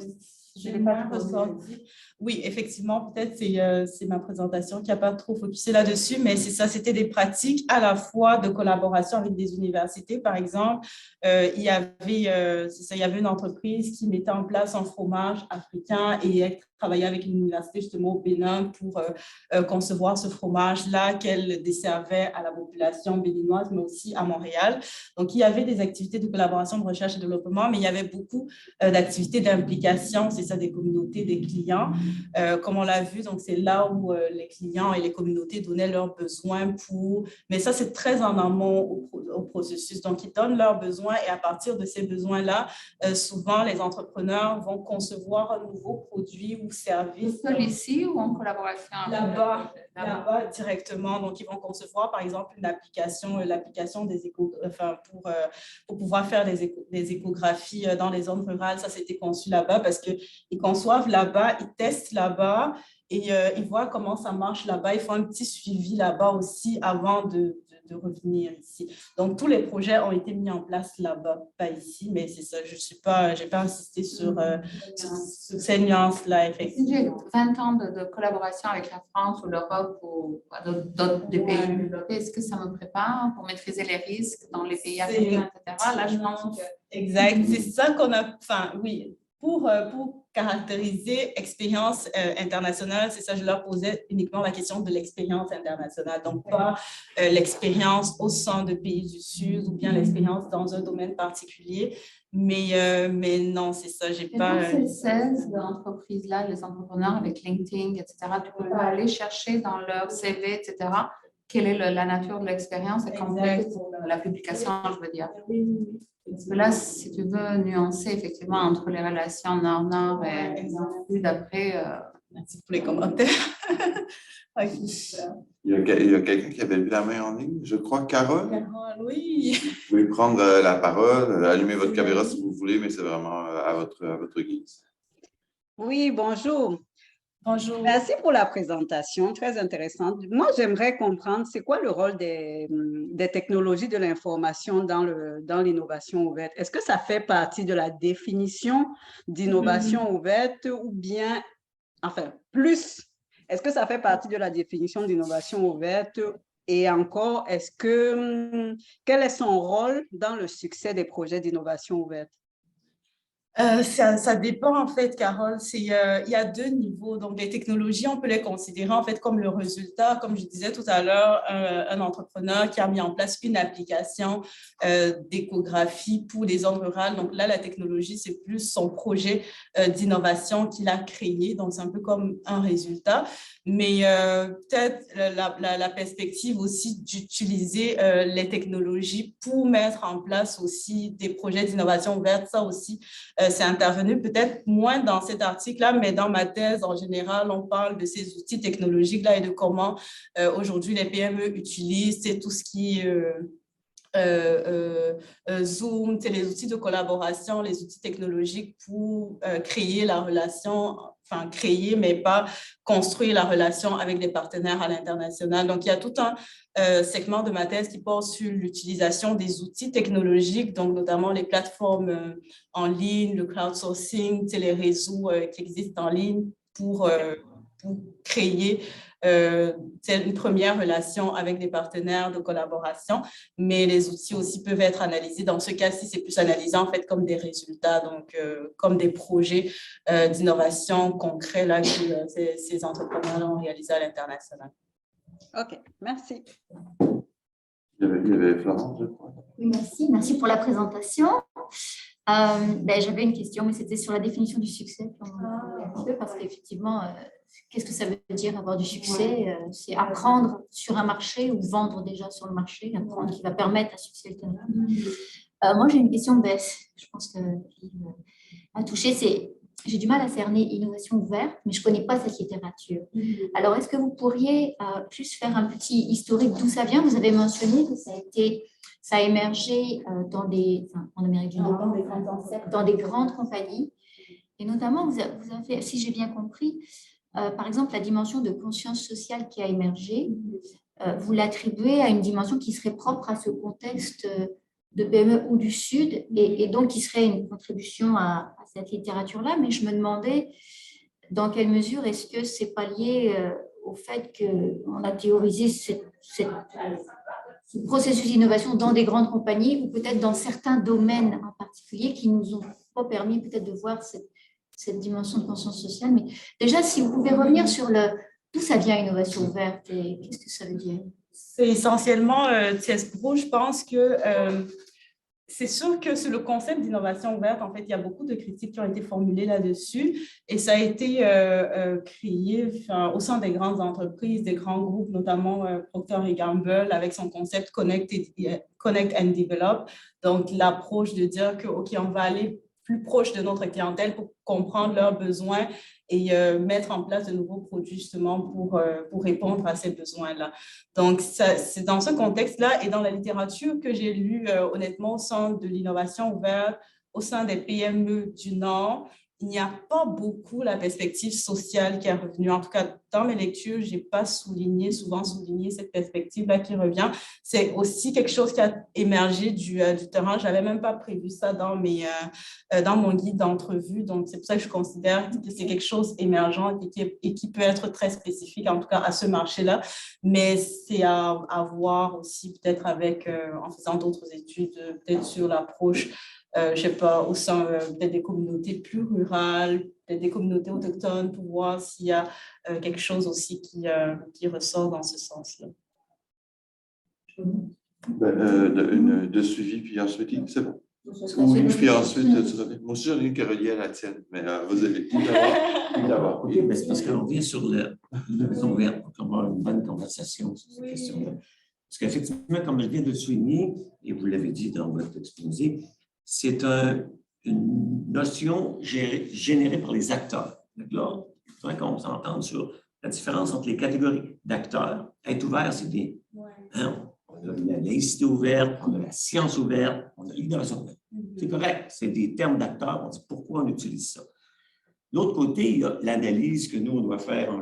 Je n'ai pas ressenti. Oui, effectivement, peut-être c'est ma présentation qui n'a pas trop focusé là-dessus, mais c'est ça, c'était des pratiques à la fois de collaboration avec des universités. Par exemple, il y avait une entreprise qui mettait en place un fromage africain et elle travaillait avec une université justement au Bénin pour concevoir ce fromage-là qu'elle desservait à la population béninoise, mais aussi à Montréal. Donc, il y avait des activités de collaboration, de recherche et développement, mais il y avait beaucoup d'activités d'implication. C'est ça, des communautés, des clients. Comme on l'a vu, donc c'est là où les clients et les communautés donnaient leurs besoins mais ça, c'est très en amont au processus. Donc, ils donnent leurs besoins et à partir de ces besoins-là, souvent, les entrepreneurs vont concevoir un nouveau produit ou service. Seul ici ou en collaboration avec Là-bas, directement. Donc, ils vont concevoir, par exemple, l'application pour pouvoir faire des échographies dans les zones rurales. Ça, c'était conçu là-bas parce qu'ils conçoivent là-bas, ils testent là-bas et ils voient comment ça marche là-bas. Ils font un petit suivi là-bas aussi avant de revenir ici. Donc, tous les projets ont été mis en place là-bas, pas ici, mais c'est ça. Je n'ai pas insisté sur ces nuances-là, effectivement. J'ai 20 ans de collaboration avec la France ou l'Europe ou d'autres des pays développés. Est-ce que ça me prépare pour maîtriser les risques dans les pays africains, etc.? Là, je pense que... Exact. C'est ça qu'on a... Enfin, oui. Pour caractériser expérience internationale, c'est ça, je leur posais uniquement la question de l'expérience internationale, donc pas l'expérience au sein de pays du Sud ou bien l'expérience dans un domaine particulier, mais non, c'est ça, j'ai pas... Dans ces 16 entreprises-là, les entrepreneurs avec LinkedIn, etc., tu peux pas aller chercher dans leur CV, etc., quelle est la nature de l'expérience et compléter pour la publication, je veux dire. Parce que là, si tu veux nuancer effectivement entre les relations nord-nord et sud après. Merci pour les commentaires. Okay. Il y a quelqu'un qui avait levé la main en ligne, je crois, Carole. Carole, oui. Vous pouvez prendre la parole, allumer votre caméra si vous voulez, mais c'est vraiment à votre guise. Oui, bonjour. Bonjour. Merci pour la présentation, très intéressante. Moi, j'aimerais comprendre, c'est quoi le rôle des technologies de l'information dans l'innovation ouverte? Est-ce que ça fait partie de la définition d'innovation ouverte ou bien, enfin, plus, est-ce que ça fait partie de la définition d'innovation ouverte? Et encore, quel est son rôle dans le succès des projets d'innovation ouverte? Ça dépend en fait, Carole. Il y a deux niveaux. Donc, les technologies, on peut les considérer en fait comme le résultat, comme je disais tout à l'heure, un entrepreneur qui a mis en place une application d'échographie pour les zones rurales. Donc là, la technologie, c'est plus son projet d'innovation qu'il a créé. Donc, c'est un peu comme un résultat. Mais peut-être la perspective aussi d'utiliser les technologies pour mettre en place aussi des projets d'innovation ouverte, ça aussi, c'est intervenu peut-être moins dans cet article-là, mais dans ma thèse, en général, on parle de ces outils technologiques-là et de comment aujourd'hui les PME utilisent tout ce qui Zoom, les outils de collaboration, les outils technologiques pour créer la relation, enfin créer, mais pas construire la relation avec des partenaires à l'international. Donc, il y a tout un segment de ma thèse qui porte sur l'utilisation des outils technologiques, donc notamment les plateformes en ligne, le crowdsourcing, les réseaux qui existent en ligne pour créer une première relation avec des partenaires de collaboration, mais les outils aussi peuvent être analysés. Dans ce cas-ci, c'est plus analysé en fait comme des résultats, donc comme des projets d'innovation concrets là, que ces entrepreneurs ont réalisés à l'international. OK, merci. Il y avait Florence, je crois. Oui, merci pour la présentation. J'avais une question, mais c'était sur la définition du succès. Parce qu'effectivement, qu'est-ce que ça veut dire avoir du succès? C'est apprendre sur un marché ou vendre déjà sur le marché, apprendre qui va permettre un succès alternatif. Moi, j'ai une question, je pense que a touché, j'ai du mal à cerner innovation ouverte, mais je ne connais pas cette littérature. Alors, est-ce que vous pourriez plus faire un petit historique d'où ça vient? Vous avez mentionné que ça a émergé en Amérique du Nord, dans des grandes compagnies. Et notamment, vous avez, si j'ai bien compris, par exemple, la dimension de conscience sociale qui a émergé, vous l'attribuez à une dimension qui serait propre à ce contexte de PME ou du Sud, et donc qui serait une contribution à cette littérature-là. Mais je me demandais dans quelle mesure est-ce que ce n'est pas lié au fait qu'on a théorisé ce processus d'innovation dans des grandes compagnies ou peut-être dans certains domaines en particulier qui ne nous ont pas permis peut-être de voir cette dimension de conscience sociale. Mais déjà, si vous pouvez revenir sur d'où ça vient, innovation ouverte, et qu'est-ce que ça veut dire? C'est essentiellement TS Pro. Je pense que c'est sûr que sur le concept d'innovation ouverte, en fait, il y a beaucoup de critiques qui ont été formulées là-dessus et ça a été créé au sein des grandes entreprises, des grands groupes, notamment Procter & Gamble avec son concept Connect and Develop. Donc, l'approche de dire que, OK, on va aller plus proche de notre clientèle pour comprendre leurs besoins et mettre en place de nouveaux produits justement pour répondre à ces besoins-là. Donc, c'est dans ce contexte-là et dans la littérature que j'ai lue, honnêtement, au sein de l'innovation ouverte, au sein des PME du Nord, il n'y a pas beaucoup la perspective sociale qui est revenue. En tout cas, dans mes lectures, je n'ai pas souvent souligné cette perspective-là qui revient. C'est aussi quelque chose qui a émergé du terrain. Je n'avais même pas prévu ça dans mon guide d'entrevue. Donc, c'est pour ça que je considère que c'est quelque chose émergent et qui peut être très spécifique, en tout cas, à ce marché-là. Mais c'est à voir aussi peut-être en faisant d'autres études, peut-être sur l'approche je ne sais pas, au sein peut-être des communautés plus rurales, peut-être des communautés autochtones, pour voir s'il y a quelque chose aussi qui ressort dans ce sens-là. De suivi, puis ensuite, c'est bon. Oui, puis ensuite, tu reviens. Moi aussi, j'en ai une qui est reliée à la tienne, mais vous avez qui d'abord. OK, mais c'est parce qu'on revient sur l'innovation ouverte pour avoir une bonne conversation sur cette question-là. Parce qu'effectivement, comme je viens de le souligner, et vous l'avez dit dans votre exposé, c'est une notion générée par les acteurs. Donc là, il faudrait qu'on s'entende sur la différence entre les catégories d'acteurs. Être ouvert, c'est bien. Ouais. Hein? On a la laïcité ouverte, on a la science ouverte, on a l'innovation ouverte. C'est correct, c'est des termes d'acteurs, on dit pourquoi on utilise ça. De l'autre côté, il y a l'analyse que nous, on doit faire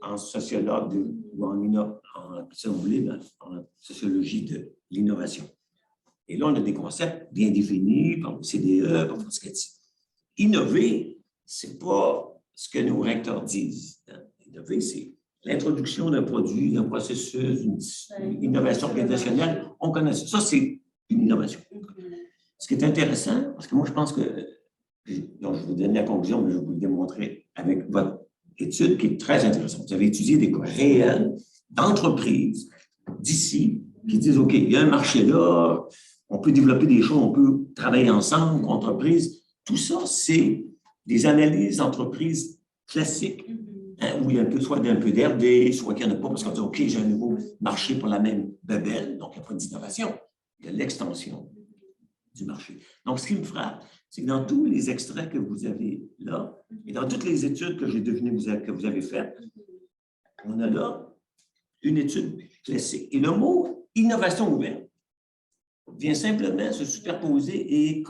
en sociologue ou si on voulait, en sociologie de l'innovation. Et là, on a des concepts bien définis par le CDE, par Frascati. Innover, ce n'est pas ce que nos recteurs disent. Innover, c'est l'introduction d'un produit, d'un processus, une innovation organisationnelle. On connaît ça. Ça, c'est une innovation. Ce qui est intéressant, parce que moi, je pense que, donc je vous donne la conclusion, mais je vais vous le démontrer avec votre étude qui est très intéressante. Vous avez étudié des cas réels d'entreprises d'ici qui disent, OK, il y a un marché là, on peut développer des choses, on peut travailler ensemble, entreprises. Tout ça, c'est des analyses d'entreprises classiques, hein, où il y a soit un peu d'RD, soit qu'il n'y en a pas, parce qu'on dit, OK, j'ai un nouveau marché pour la même bebelle, donc il n'y a pas d'innovation, il y a l'extension du marché. Donc, ce qui me frappe, c'est que dans tous les extraits que vous avez là, et dans toutes les études que j'ai devinées que vous avez faites, on a là une étude classique. Et le mot « innovation ouverte » vient simplement se superposer et,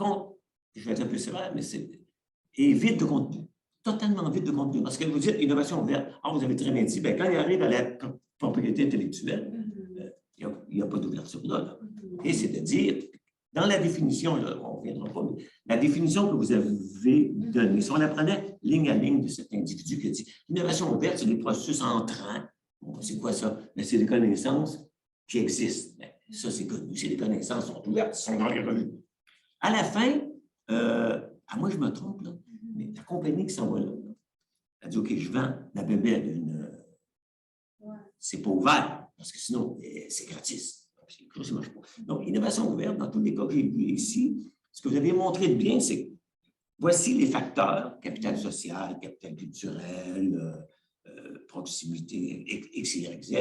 je vais être un peu sévère, mais est vide de contenu, totalement vide de contenu. Parce que vous dites innovation ouverte, vous avez très bien dit, bien, quand il arrive à la propriété intellectuelle, il n'y a pas d'ouverture là. Et c'est de dire, dans la définition, là, on ne reviendra pas, mais la définition que vous avez donnée, si on la prenait ligne à ligne de cet individu qui dit l'innovation ouverte, c'est des processus entrants. Bon, c'est quoi ça? C'est des connaissances qui existent. Bien, ça, c'est connu. C'est des connaissances sont ouvertes, sont dans les revues. À la fin, moi, je me trompe, là, mais la compagnie qui s'en va là, elle dit, OK, je vends la bébelle, c'est pas ouvert, parce que sinon, c'est gratis. Ça marche pas. Donc, innovation ouverte, dans tous les cas que j'ai vus ici, ce que vous avez montré de bien, c'est que voici les facteurs, capital social, capital culturel, proximité, X, Y, Z,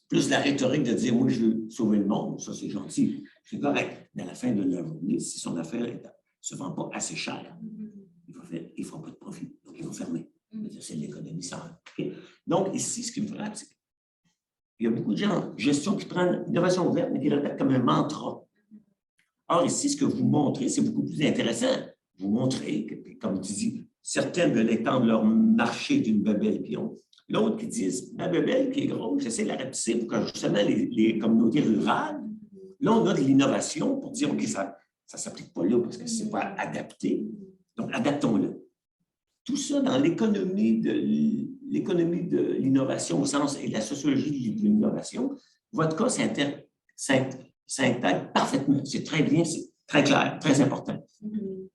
plus la rhétorique de dire, moi, je veux sauver le monde, ça, c'est gentil, c'est correct. Mais à la fin de la journée, si son affaire ne se vend pas assez cher, il ne fera pas de profit, donc il va fermer. C'est l'économie sans. Donc, ici, ce qui me frappe, c'est qu'il y a beaucoup de gens en gestion qui prennent l'innovation ouverte, mais qui le répètent comme un mantra. Or, ici, ce que vous montrez, c'est beaucoup plus intéressant. Vous montrez que, comme tu dis, certains veulent étendre leur marché d'une bebelle pion. L'autre qui disent, ma bebelle qui est grosse, j'essaie de la rapetisser pour que justement les communautés rurales, là, on a de l'innovation pour dire, OK, ça ne s'applique pas là parce que ce n'est pas adapté. Donc, adaptons-le. Tout ça dans l'économie de l'innovation au sens et de la sociologie de l'innovation, votre cas s'intègre parfaitement. C'est très bien, c'est très clair, très important.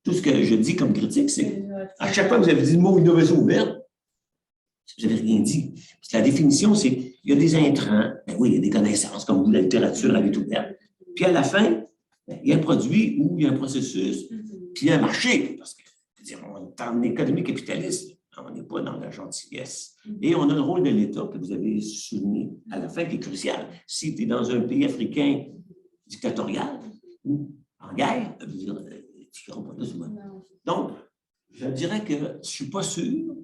Tout ce que je dis comme critique, c'est à chaque fois que vous avez dit le mot innovation ouverte, vous n'avez rien dit. Parce que la définition, c'est il y a des intrants, ben oui, il y a des connaissances, comme vous, la littérature, la vie ouverte. Puis à la fin, Ben, il y a un produit ou il y a un processus, puis il y a un marché, parce que je veux dire, on est en économie capitaliste, on n'est pas dans la gentillesse. Et on a le rôle de l'État que vous avez souligné à la fin, qui est crucial. Si tu es dans un pays africain dictatorial ou en guerre, je veux dire, tu ne pas de souvent. Donc, je dirais que je ne suis pas sûr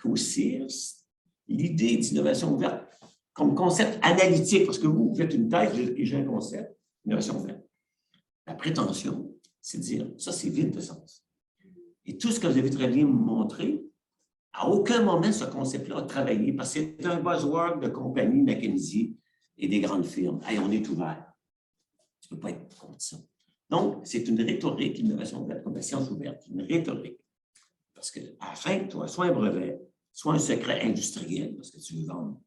qu'au CIRS, l'idée d'innovation ouverte comme concept analytique, parce que vous faites une thèse et j'ai un concept, innovation ouverte. La prétention, c'est de dire, ça, c'est vide de sens. Et tout ce que vous avez très bien montré, à aucun moment, ce concept-là a travaillé, parce que c'est un buzzword de compagnie McKinsey et des grandes firmes. Hey, on est ouvert. Tu ne peux pas être contre ça. Donc, c'est une rhétorique, l'innovation ouverte, comme la science ouverte, une rhétorique. Parce qu'à la fin, tu as soit un brevet, soit un secret industriel, parce que tu veux vendre.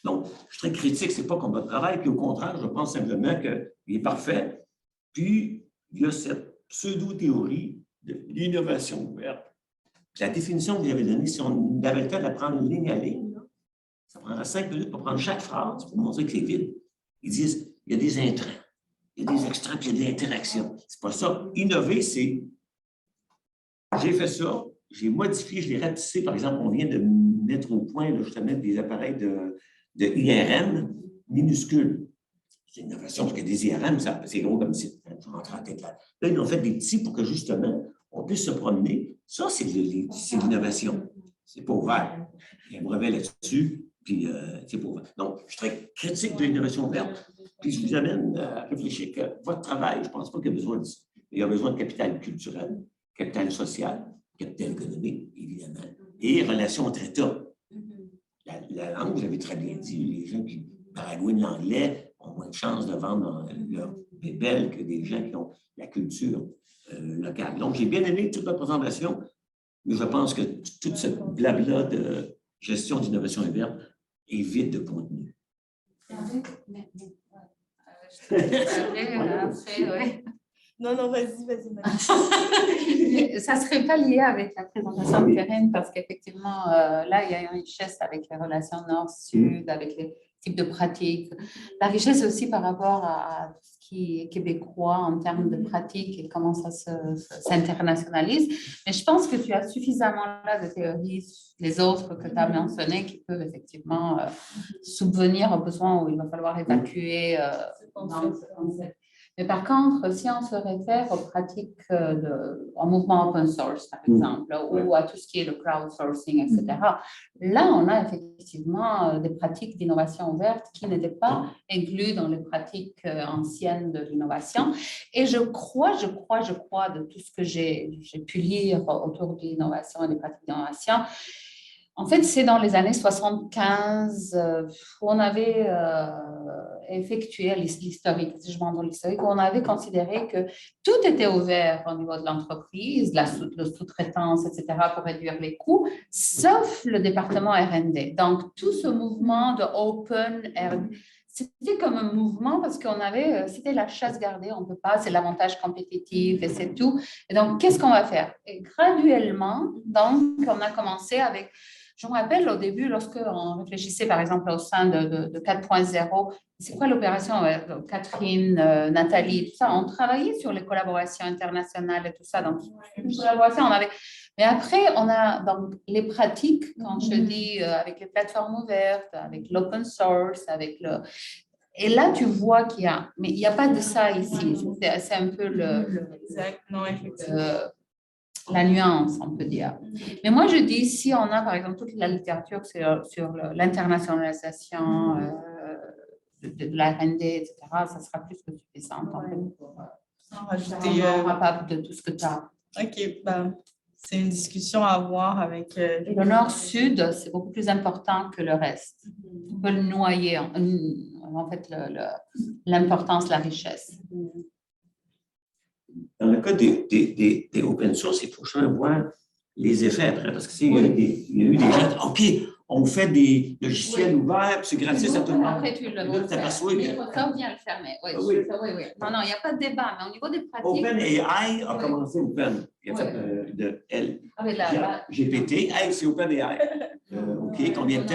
Donc, je suis très critique, ce n'est pas comme votre travail, puis au contraire, je pense simplement qu'il est parfait. Puis, il y a cette pseudo-théorie de l'innovation ouverte. La définition que vous avez donnée, si on avait le temps de la prendre ligne à ligne, là, ça prendra 5 minutes pour prendre chaque phrase pour montrer que c'est vide. Ils disent, il y a des intrants, il y a des extraits, puis il y a des interactions. C'est pas ça. Innover, c'est, j'ai fait ça, j'ai modifié, je l'ai ratissé. Par exemple, on vient de mettre au point, là, justement, des appareils de IRM minuscules. C'est une innovation, parce que des IRM, c'est gros comme si tu rentres en tête là. Là, ils ont fait des petits pour que, justement, on puisse se promener. Ça, c'est de l'innovation. C'est pas ouvert. Il y a un brevet là-dessus, puis c'est pas ouvert. Donc, je suis très critique de l'innovation ouverte. Puis je vous amène à réfléchir que votre travail, je ne pense pas qu'il y a besoin de ça. Il y a besoin de capital culturel, capital social, capital économique, évidemment, et relations entre États. La langue, vous avez très bien dit, les gens qui baragouinent l'anglais ont moins de chances de vendre leur bébelle que des gens qui ont la culture locale. Donc, j'ai bien aimé toute la présentation, mais je pense que toute cette blabla de gestion d'innovation ouverte est vide de contenu. Non, vas-y. Ça ne serait pas lié avec la présentation de Perrine parce qu'effectivement, là, il y a une richesse avec les relations nord-sud, avec les types de pratiques. La richesse aussi par rapport à ce qui est québécois en termes de pratiques et comment ça s'internationalise. Mais je pense que tu as suffisamment là de théories, les autres que tu as mentionnées, qui peuvent effectivement subvenir aux besoins où il va falloir évacuer dans ce concept. Mais par contre, si on se réfère aux pratiques en mouvement open source, par exemple, ou à tout ce qui est le crowdsourcing, etc., là, on a effectivement des pratiques d'innovation ouverte qui n'étaient pas incluses dans les pratiques anciennes de l'innovation. Et je crois, de tout ce que j'ai pu lire autour de l'innovation et des pratiques d'innovation, en fait, c'est dans les années 75 où on avait effectué l'historique, si je m'en donne l'historique, où on avait considéré que tout était ouvert au niveau de l'entreprise, la sous-traitance, etc., pour réduire les coûts, sauf le département R&D. Donc, tout ce mouvement de Open R&D, c'était comme un mouvement parce qu'on avait, c'était la chasse gardée, on ne peut pas, c'est l'avantage compétitif et c'est tout. Et donc, qu'est-ce qu'on va faire? Et graduellement, donc, on a commencé avec... Je me rappelle au début, lorsqu'on réfléchissait par exemple au sein de 4.0, c'est quoi l'opération Catherine, Nathalie, tout ça, on travaillait sur les collaborations internationales et tout ça. Donc, une collaboration, on avait. Mais après, on a donc les pratiques, quand je dis avec les plateformes ouvertes, avec l'open source, avec le. Et là, tu vois qu'il y a. Mais il n'y a pas de ça ici. C'est un peu Exact, non, effectivement. La nuance, on peut dire. Mais moi, je dis, si on a, par exemple, toute la littérature sur l'internationalisation de la R&D, etc., ça sera plus que suffisant en fait, pour rajouter capable de tout ce que tu as. OK, c'est une discussion à avoir avec... Le nord-sud, c'est beaucoup plus important que le reste. On peut le noyer, en fait, l'importance, la richesse. Dans le cas des open source, il faut toujours voir les effets après, parce que il y a eu des gens, OK, on fait des logiciels ouverts, puis c'est gratuit à tout le monde. Après, tu le t'aperçois que... Microsoft vient le fermer. Oui. Non, il n'y a pas de débat, mais au niveau des pratiques... OpenAI a commencé Open. Il a fait de L. GPT, c'est OpenAI. OK, combien de temps?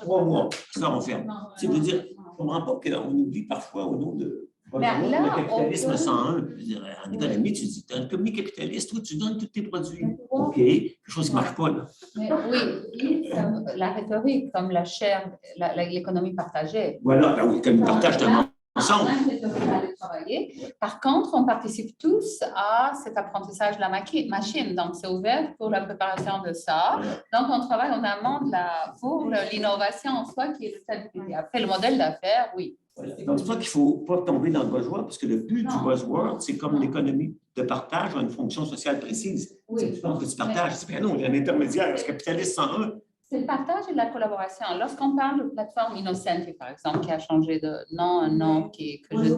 3 mois. Ça, on ferme. C'est de dire, on ne comprend pas qu'on oublie parfois au nom de Mais là, le capitalisme on peut- 101, je veux dire, en économie, tu dis, tu es un économie capitaliste, toi, tu donnes tous tes produits. OK, quelque chose qui ne marche pas, là. Mais oui, la rhétorique, comme la chair, l'économie partagée. Voilà, là, oui, comme ils partagent tout le monde On ensemble. a une rhétorique à aller travailler. Par contre, on participe tous à cet apprentissage de la machine. Donc, c'est ouvert pour la préparation de ça. Donc, on travaille en amont pour l'innovation en soi qui est le stabilité. Après, le modèle d'affaires, oui. Voilà. Donc, c'est pour ça qu'il ne faut pas tomber dans le buzzword, parce que le but du buzzword, c'est comme l'économie de partage a une fonction sociale précise. Oui. Tu penses que tu partages. C'est bien non, il y a un intermédiaire, ce capitaliste 101. C'est le partage et la collaboration. Lorsqu'on parle de plateforme Innocenti, par exemple, qui a changé de nom, un nom que je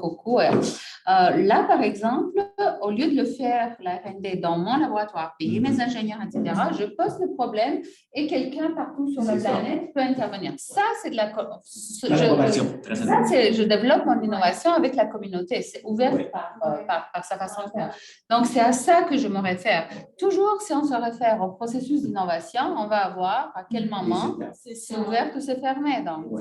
Coucou. Là, par exemple, au lieu de le faire, la R&D dans mon laboratoire, payer mes ingénieurs, etc., je pose le problème et quelqu'un partout sur la planète peut intervenir. Ça, c'est de la Collaboration, très ça, intéressant. je développe mon innovation avec la communauté. C'est ouvert Oui. par sa façon de faire. Donc, c'est à ça que je me réfère. Toujours, si on se réfère au processus d'innovation, on va voir à quel moment c'est ouvert ou c'est fermé. Donc,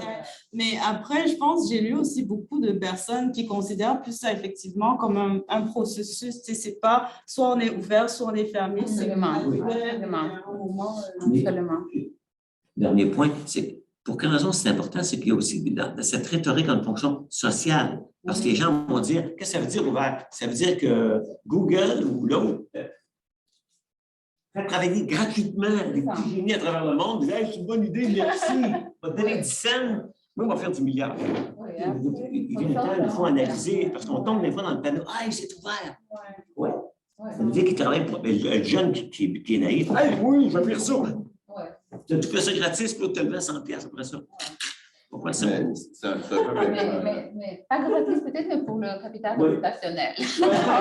Mais après, je pense, j'ai lu aussi beaucoup de personnes qui considèrent plus ça effectivement comme un processus. Tu sais, c'est pas soit on est ouvert, soit on est fermé. C'est Absolument. graduel, Absolument. mais à un moment, absolument. Dernier point, c'est pour quelle raison c'est important, c'est qu'il y a aussi dans cette rhétorique en fonction sociale. Parce que les gens vont dire, qu'est-ce que ça veut dire ouvert? Ça veut dire que Google ou l'autre fait travailler gratuitement des petits génies à travers le monde. Disent, hey, c'est une bonne idée, merci. On va te donner 10 cents. Moi, on va faire du milliard. Il vient le temps, il faut analyser, parce qu'on tombe des fois dans le panneau. Ah, c'est ouvert. Ouais. Ça veut dire qu'il travaille pour le jeune qui est naïf. Hey, oui, je vais faire ça. Tu fais ça gratis, puis tu te le 100 $, après ça. Pourquoi ça? C'est un peu Mais pas gratis peut-être, mais pour le capital Oui. réputationnel. Exactement.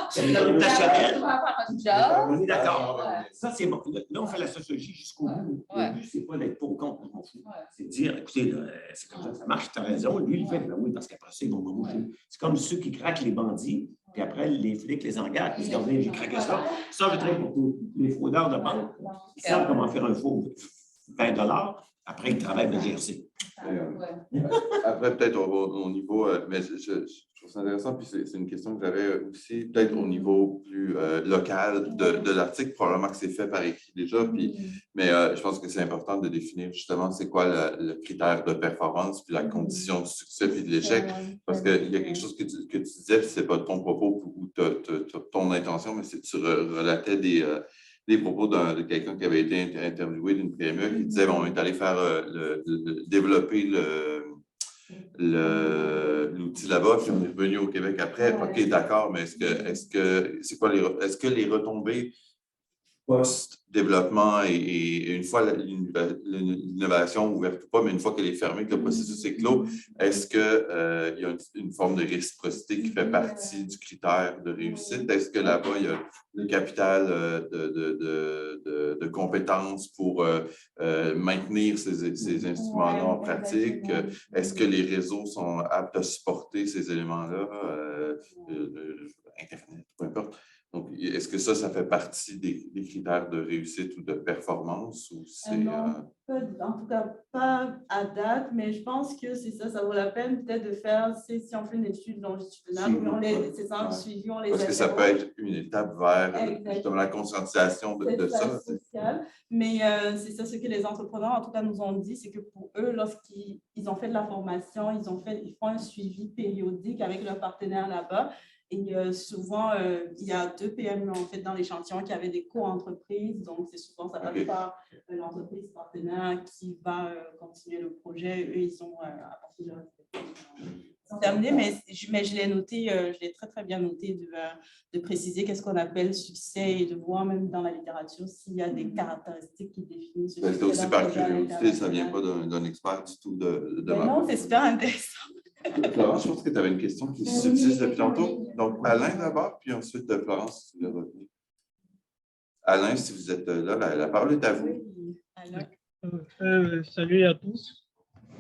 C'est réputationnel. Tu vas avoir un job. On est d'accord. Ouais. Ça, c'est bon. Là, on fait la sociologie jusqu'au bout. Ouais. Le but, c'est pas d'être pour ou contre, je m'en fous. Ouais. C'est de dire, écoutez, là, c'est comme ça que ça marche, tu as raison. Lui, il fait, ben oui, parce qu'après ça, ils vont m'embaucher. C'est comme ceux qui craquent les bandits, puis après, les flics les engagent, puis ils disent, regardez, j'ai craqué ça. Ça, je travaille pour tous les fraudeurs de banque. Ils savent comment faire un faux 20 $. Après, ils travaillent de GRC. Après, peut-être au niveau, mais je trouve ça intéressant, puis c'est une question que j'avais aussi, peut-être au niveau plus local de l'article, probablement que c'est fait par écrit déjà, puis, mais je pense que c'est important de définir justement c'est quoi le critère de performance, puis la condition du succès puis de l'échec, parce qu'il y a quelque chose que tu disais, puis c'est pas ton propos ou ton intention, mais c'est que tu relatais des propos de quelqu'un qui avait été interviewé d'une PME qui disait bon, on est allé faire développer l'outil là-bas, puis on est revenu au Québec après. OK, d'accord, mais est-ce que les retombées post-développement et une fois l'innovation ouverte ou pas, mais une fois qu'elle est fermée, que le processus est clos, est-ce qu'il y a une forme de réciprocité qui fait partie du critère de réussite? Est-ce que là-bas, il y a le capital de compétences pour maintenir ces instruments-là en pratique? Est-ce que les réseaux sont aptes à supporter ces éléments-là? Internet, peu importe. Donc, est-ce que ça fait partie des critères de réussite ou de performance? Ou non, en tout cas, pas à date, mais je pense que c'est ça, ça vaut la peine peut-être de faire, si on fait une étude longitudinale, c'est ça, un suivi, on les parce que ça peut être une étape vers justement la conscientisation de ça. Social. Mais c'est ça, ce que les entrepreneurs, en tout cas, nous ont dit, c'est que pour eux, lorsqu'ils ont fait de la formation, ils font un suivi périodique avec leurs partenaires là-bas. Et souvent, il y a 2 PME en fait dans l'échantillon qui avaient des co-entreprises. Donc, c'est souvent, ça passe par l'entreprise partenaire qui va continuer le projet. Eux, ils sont à partir de leur terminé, mais je l'ai noté, je l'ai très, très bien noté de préciser qu'est-ce qu'on appelle succès et de voir même dans la littérature s'il y a des caractéristiques qui définissent. C'est aussi par curiosité, ça ne vient pas d'un expert du tout de non, c'est super intéressant. Florence, je pense que tu avais une question qui subsiste depuis tantôt. Donc, Alain d'abord, puis ensuite Florence, si vous voulez revenir. Alain, si vous êtes là, la parole est à vous. Salut à tous.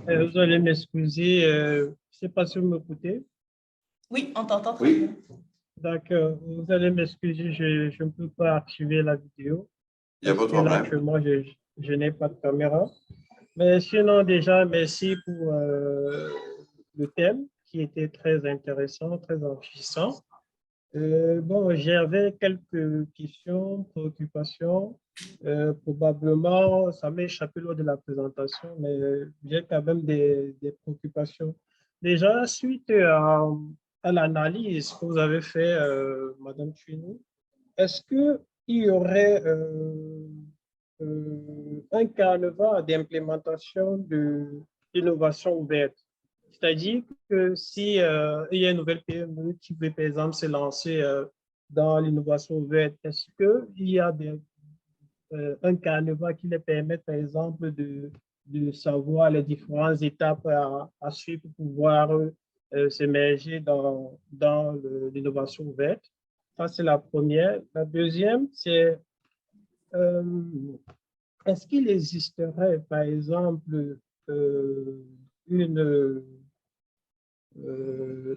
Vous allez m'excuser, je ne sais pas si vous m'écoutez. Oui, on t'entend très bien. D'accord, vous allez m'excuser, je ne peux pas activer la vidéo. Il n'y a pas de problème. Actuellement, je n'ai pas de caméra. Mais sinon, déjà, merci pour le thème qui était très intéressant, très enrichissant. Bon, j'avais quelques questions, préoccupations. Probablement, ça m'est échappé lors de la présentation, mais j'ai quand même des préoccupations. Déjà, suite à l'analyse que vous avez fait, Madame Chouinou, est-ce qu'il y aurait un canevas d'implémentation de l'innovation ouverte? C'est-à-dire que si il y a une nouvelle PME qui veut, par exemple, se lancer dans l'innovation ouverte, est-ce qu'il y a un canevas qui les permet, par exemple, de savoir les différentes étapes à suivre pour pouvoir s'émerger dans l'innovation ouverte? Ça, c'est la première. La deuxième, c'est euh, est-ce qu'il existerait, par exemple, une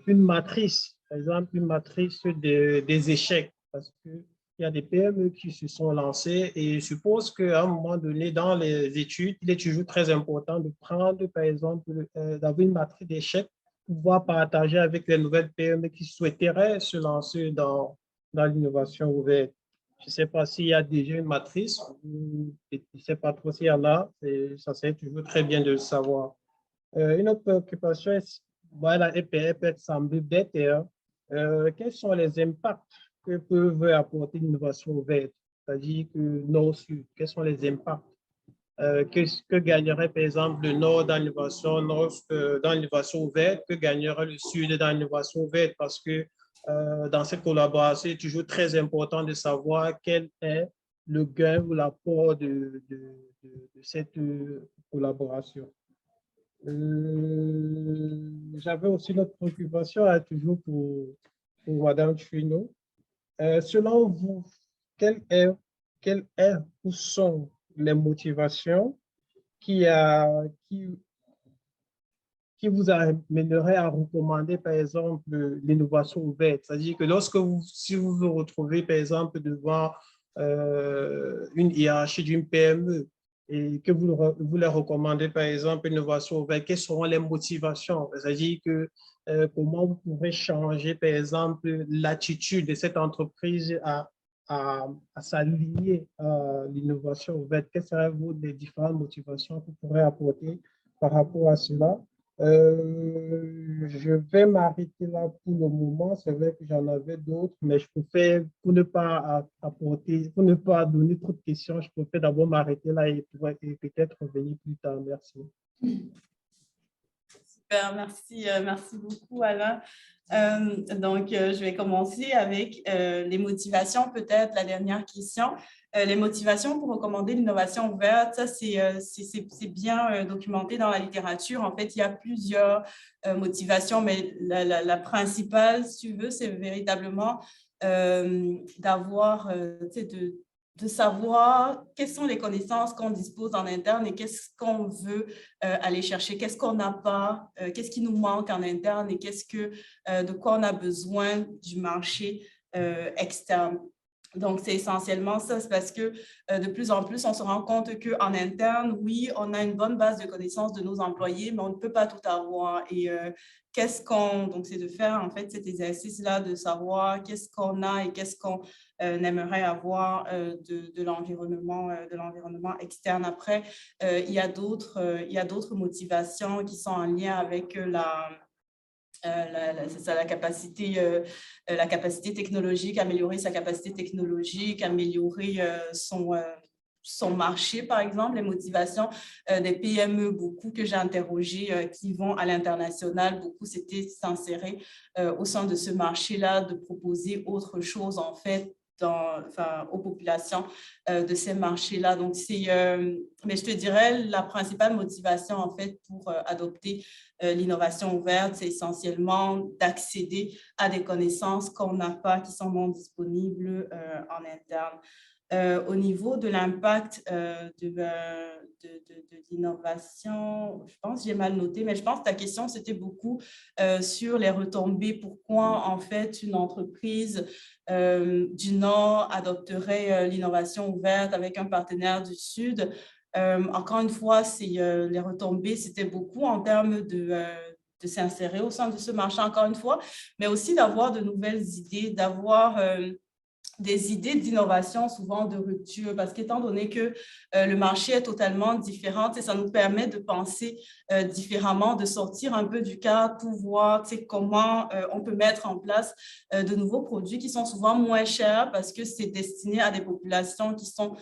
matrice, par exemple, une matrice des échecs, parce qu'il y a des PME qui se sont lancées et je suppose qu'à un moment donné, dans les études, il est toujours très important de prendre, par exemple, d'avoir une matrice d'échecs pour pouvoir partager avec les nouvelles PME qui souhaiteraient se lancer dans l'innovation ouverte. Je ne sais pas s'il y a déjà une matrice, je ne sais pas trop s'il y en a, ça serait toujours très bien de le savoir. Une autre préoccupation est, voilà, peut être semblable d'être, quels sont les impacts que peuvent apporter l'innovation ouverte? C'est-à-dire que Nord-Sud, quels sont les impacts? Que gagnerait par exemple le Nord dans l'innovation ouverte? Que gagnerait le Sud dans l'innovation ouverte? Parce que dans cette collaboration, il est toujours très important de savoir quel est le gain ou l'apport de cette collaboration. J'avais aussi notre préoccupation, toujours pour Madame Chouinou. Selon vous, quelle est ou sont les motivations qui vous amèneraient à recommander, par exemple, l'innovation ouverte? C'est-à-dire que si vous vous retrouvez, par exemple, devant une hiérarchie d'une PME, et que vous leur recommandez, par exemple, l'innovation ouverte, quelles seront les motivations? C'est-à-dire que comment vous pourrez changer, par exemple, l'attitude de cette entreprise à s'aligner à l'innovation ouverte? Quelles seraient les différentes motivations que vous pourrez apporter par rapport à cela? Je vais m'arrêter là pour le moment. C'est vrai que j'en avais d'autres, mais je préfère, pour ne pas apporter, pour ne pas donner trop de questions, je préfère d'abord m'arrêter là et peut-être revenir plus tard. Merci. Super, merci beaucoup, Alain. Je vais commencer avec les motivations, peut-être la dernière question. Les motivations pour recommander l'innovation ouverte, ça, c'est bien documenté dans la littérature. En fait, il y a plusieurs motivations, mais la principale, si tu veux, c'est véritablement d'avoir, de savoir quelles sont les connaissances qu'on dispose en interne et qu'est-ce qu'on veut aller chercher, qu'est-ce qu'on n'a pas, qu'est-ce qui nous manque en interne et de quoi on a besoin du marché externe. Donc, c'est essentiellement ça, c'est parce que de plus en plus, on se rend compte qu'en interne, oui, on a une bonne base de connaissances de nos employés, mais on ne peut pas tout avoir. Et donc, c'est de faire en fait cet exercice-là de savoir qu'est-ce qu'on a et qu'est-ce qu'on aimerait avoir de l'environnement externe. Après, il y a d'autres motivations qui sont en lien avec la capacité technologique, améliorer sa capacité technologique, améliorer son marché, par exemple, les motivations des PME, beaucoup que j'ai interrogées qui vont à l'international, beaucoup c'était s'insérer au sein de ce marché-là, de proposer autre chose, en fait, aux populations de ces marchés-là. Donc, mais je te dirais, la principale motivation, en fait, pour adopter l'innovation ouverte, c'est essentiellement d'accéder à des connaissances qu'on n'a pas, qui sont non disponibles en interne. Au niveau de l'impact de l'innovation, je pense que j'ai mal noté, mais je pense que ta question, c'était beaucoup sur les retombées. Pourquoi, en fait, une entreprise du Nord adopterait l'innovation ouverte avec un partenaire du Sud? Encore une fois, les retombées, c'était beaucoup en termes s'insérer au sein de ce marché, encore une fois, mais aussi d'avoir de nouvelles idées, d'avoir des idées d'innovation, souvent de rupture, parce qu'étant donné que le marché est totalement différent, ça nous permet de penser différemment, de sortir un peu du cadre pour voir comment on peut mettre en place de nouveaux produits qui sont souvent moins chers parce que c'est destiné à des populations qui sont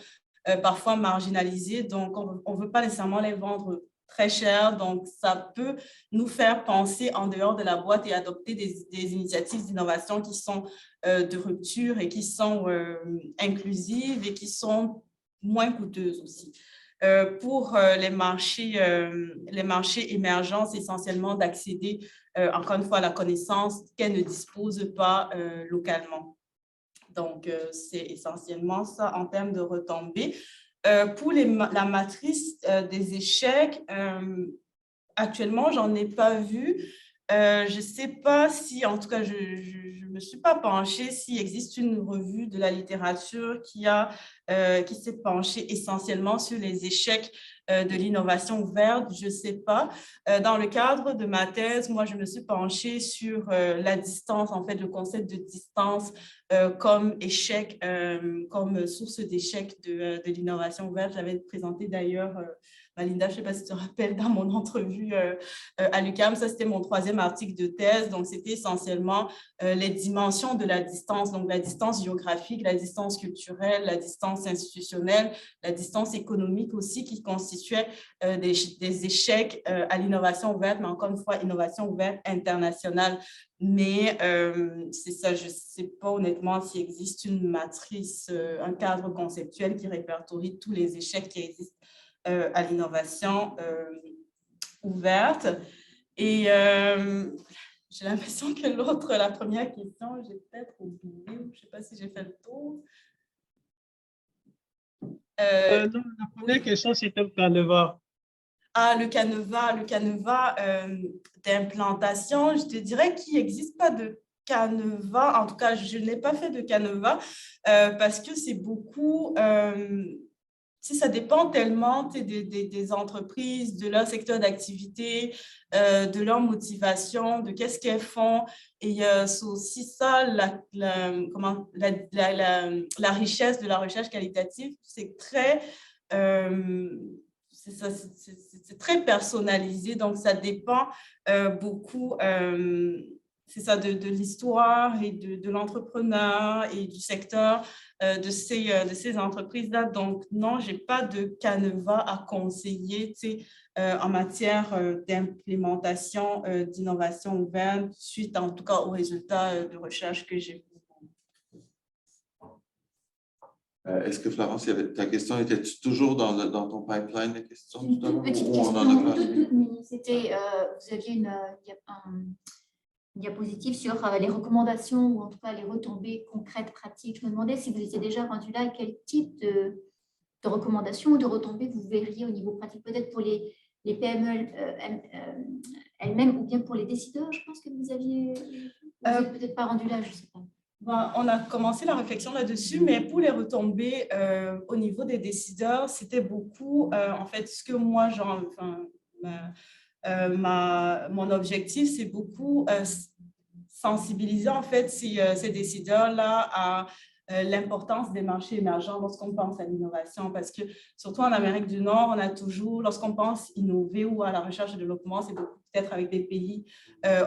parfois marginalisées, donc on ne veut pas nécessairement les vendre très cher, donc ça peut nous faire penser en dehors de la boîte et adopter des initiatives d'innovation qui sont de rupture et qui sont inclusives et qui sont moins coûteuses aussi. Pour les marchés émergents, c'est essentiellement d'accéder, encore une fois, à la connaissance qu'elles ne disposent pas localement. Donc, c'est essentiellement ça en termes de retombées. Pour la matrice des échecs, actuellement, j'en ai pas vu. Je ne sais pas si, en tout cas, je ne me suis pas penchée s'il existe une revue de la littérature qui s'est penchée essentiellement sur les échecs de l'innovation ouverte. Je ne sais pas. Dans le cadre de ma thèse, moi, je me suis penchée sur la distance, en fait, le concept de distance comme échec, comme source d'échec de l'innovation ouverte. J'avais présenté d'ailleurs... Linda, je ne sais pas si tu te rappelles, dans mon entrevue à l'UQAM, ça c'était mon 3e article de thèse, donc c'était essentiellement les dimensions de la distance, donc la distance géographique, la distance culturelle, la distance institutionnelle, la distance économique aussi qui constituait des échecs à l'innovation ouverte, mais encore une fois, innovation ouverte internationale. Mais c'est ça, je ne sais pas honnêtement s'il existe une matrice, un cadre conceptuel qui répertorie tous les échecs qui existent à l'innovation ouverte. Et j'ai l'impression que la première question, j'ai peut-être oublié, je ne sais pas si j'ai fait le tour. Non, la première question, c'était le canevas. Ah, le canevas d'implantation, je te dirais qu'il n'existe pas de canevas. En tout cas, je n'ai pas fait de canevas parce que c'est beaucoup... ça dépend tellement des entreprises, de leur secteur d'activité, de leur motivation, de qu'est-ce qu'elles font. Et c'est aussi ça, la richesse de la recherche qualitative, c'est très... c'est très personnalisé, donc ça dépend beaucoup... c'est ça, de l'histoire et de l'entrepreneur et du secteur de ces entreprises-là. Donc, non, je n'ai pas de canevas à conseiller en matière d'implémentation d'innovation ouverte, suite en tout cas aux résultats de recherche que j'ai vus. Est-ce que Florence, ta question, était-tu toujours dans ton pipeline de questions? Une toute petite question, c'était, vous aviez un diapositive sur les recommandations ou en tout cas les retombées concrètes, pratiques. Je me demandais si vous étiez déjà rendu là, quel type de recommandations ou de retombées vous verriez au niveau pratique, peut-être pour les PME elles-mêmes ou bien pour les décideurs. Je pense que vous n'êtes peut-être pas rendu là, je ne sais pas. On a commencé la réflexion là-dessus, mais pour les retombées au niveau des décideurs, c'était beaucoup, en fait, ce que moi, mon objectif, c'est beaucoup sensibiliser en fait ces décideurs-là à l'importance des marchés émergents lorsqu'on pense à l'innovation, parce que surtout en Amérique du Nord, on a toujours, lorsqu'on pense innover ou à la recherche et développement, c'est beaucoup peut-être avec des pays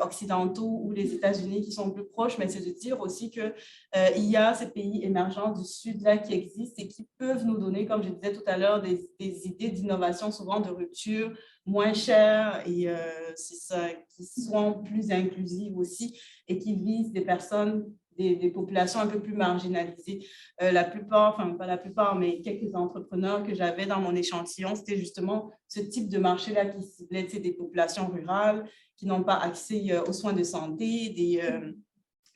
occidentaux ou les États-Unis qui sont plus proches, mais c'est de dire aussi qu'il y a ces pays émergents du Sud là qui existent et qui peuvent nous donner, comme je disais tout à l'heure, des idées d'innovation souvent de rupture, moins chères et c'est ça, qui sont plus inclusives aussi et qui visent des personnes, des populations un peu plus marginalisées. La plupart, enfin pas la plupart, mais quelques entrepreneurs que j'avais dans mon échantillon, c'était justement ce type de marché-là qui ciblait des populations rurales qui n'ont pas accès aux soins de santé,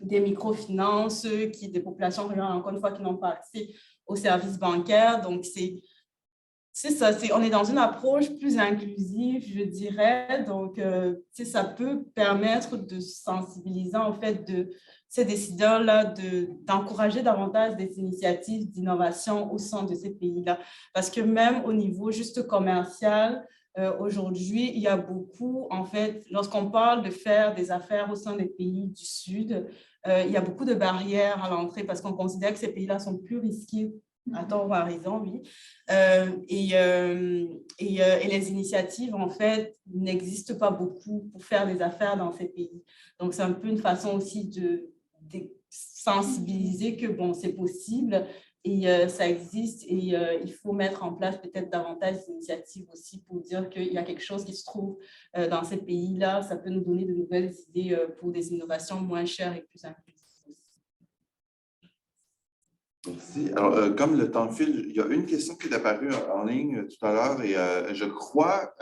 des microfinances, des populations rurales, encore une fois, qui n'ont pas accès aux services bancaires. Donc, c'est ça, on est dans une approche plus inclusive, je dirais. Donc, ça peut permettre de sensibiliser, en fait, ces décideurs-là, d'encourager davantage des initiatives d'innovation au sein de ces pays-là. Parce que même au niveau juste commercial, Aujourd'hui, il y a beaucoup, en fait, lorsqu'on parle de faire des affaires au sein des pays du Sud, il y a beaucoup de barrières à l'entrée parce qu'on considère que ces pays-là sont plus risqués, à tort ou à raison, oui. Et les initiatives, en fait, n'existent pas beaucoup pour faire des affaires dans ces pays. Donc, c'est un peu une façon aussi de sensibiliser que, bon, c'est possible et ça existe et il faut mettre en place peut-être davantage d'initiatives aussi pour dire qu'il y a quelque chose qui se trouve dans ces pays-là. Ça peut nous donner de nouvelles idées pour des innovations moins chères et plus inclusives. Merci. Alors, comme le temps file, il y a une question qui est apparue en ligne tout à l'heure et je crois,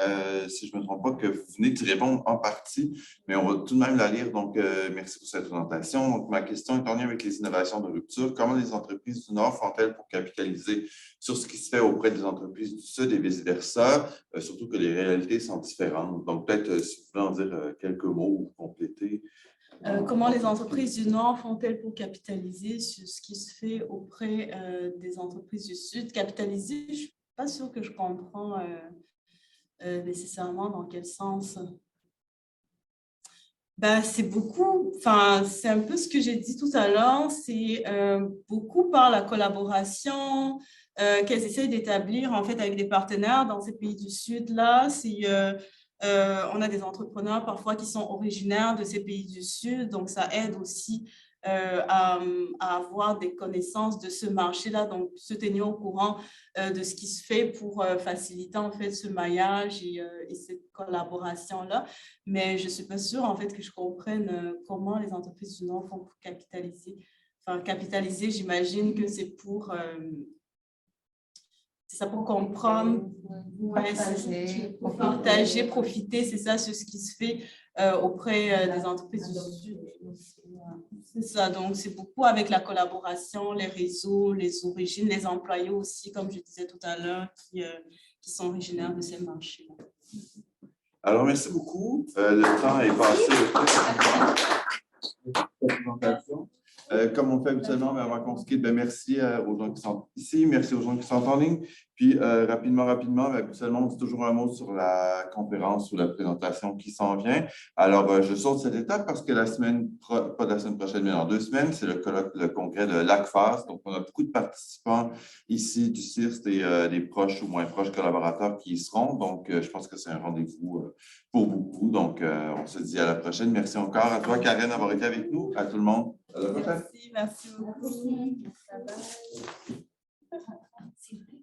si je ne me trompe pas, que vous venez d'y répondre en partie, mais on va tout de même la lire. Donc, merci pour cette présentation. Donc, ma question est en lien avec les innovations de rupture. Comment les entreprises du Nord font-elles pour capitaliser sur ce qui se fait auprès des entreprises du Sud et vice-versa, surtout que les réalités sont différentes? Donc, peut-être, si vous voulez en dire quelques mots ou compléter. Comment les entreprises du Nord font-elles pour capitaliser sur ce qui se fait auprès des entreprises du Sud? Capitaliser, je ne suis pas sûre que je comprends nécessairement dans quel sens. Ben, c'est beaucoup, enfin, c'est un peu ce que j'ai dit tout à l'heure, c'est beaucoup par la collaboration qu'elles essayent d'établir en fait avec des partenaires dans ces pays du Sud-là. On a des entrepreneurs parfois qui sont originaires de ces pays du Sud, donc ça aide aussi à avoir des connaissances de ce marché-là, donc se tenir au courant de ce qui se fait pour faciliter en fait ce maillage et cette collaboration-là. Mais je ne suis pas sûre en fait que je comprenne comment les entreprises du Nord font pour capitaliser. Enfin, capitaliser, j'imagine que c'est pour... c'est ça pour comprendre, ouais, pour partager, profiter, c'est ça, sur ce qui se fait auprès des entreprises du Sud. C'est ça, donc c'est beaucoup avec la collaboration, les réseaux, les origines, les employés aussi, comme je disais tout à l'heure, qui sont originaires de ces marchés. Alors, merci beaucoup. Le temps est passé. Comme on fait habituellement, mais avant qu'on se quitte, merci aux gens qui sont ici, merci aux gens qui sont en ligne. Puis, rapidement, habituellement, on dit toujours un mot sur la conférence ou la présentation qui s'en vient. Alors, je saute cette étape parce que pas la semaine prochaine, mais dans 2 semaines, c'est le congrès de l'ACFAS. Donc, on a beaucoup de participants ici du CIRST et des proches ou moins proches collaborateurs qui y seront. Donc, je pense que c'est un rendez-vous pour beaucoup. Donc, on se dit à la prochaine. Merci encore à toi, Karen, d'avoir été avec nous. À tout le monde. À la prochaine. Merci beaucoup. Merci.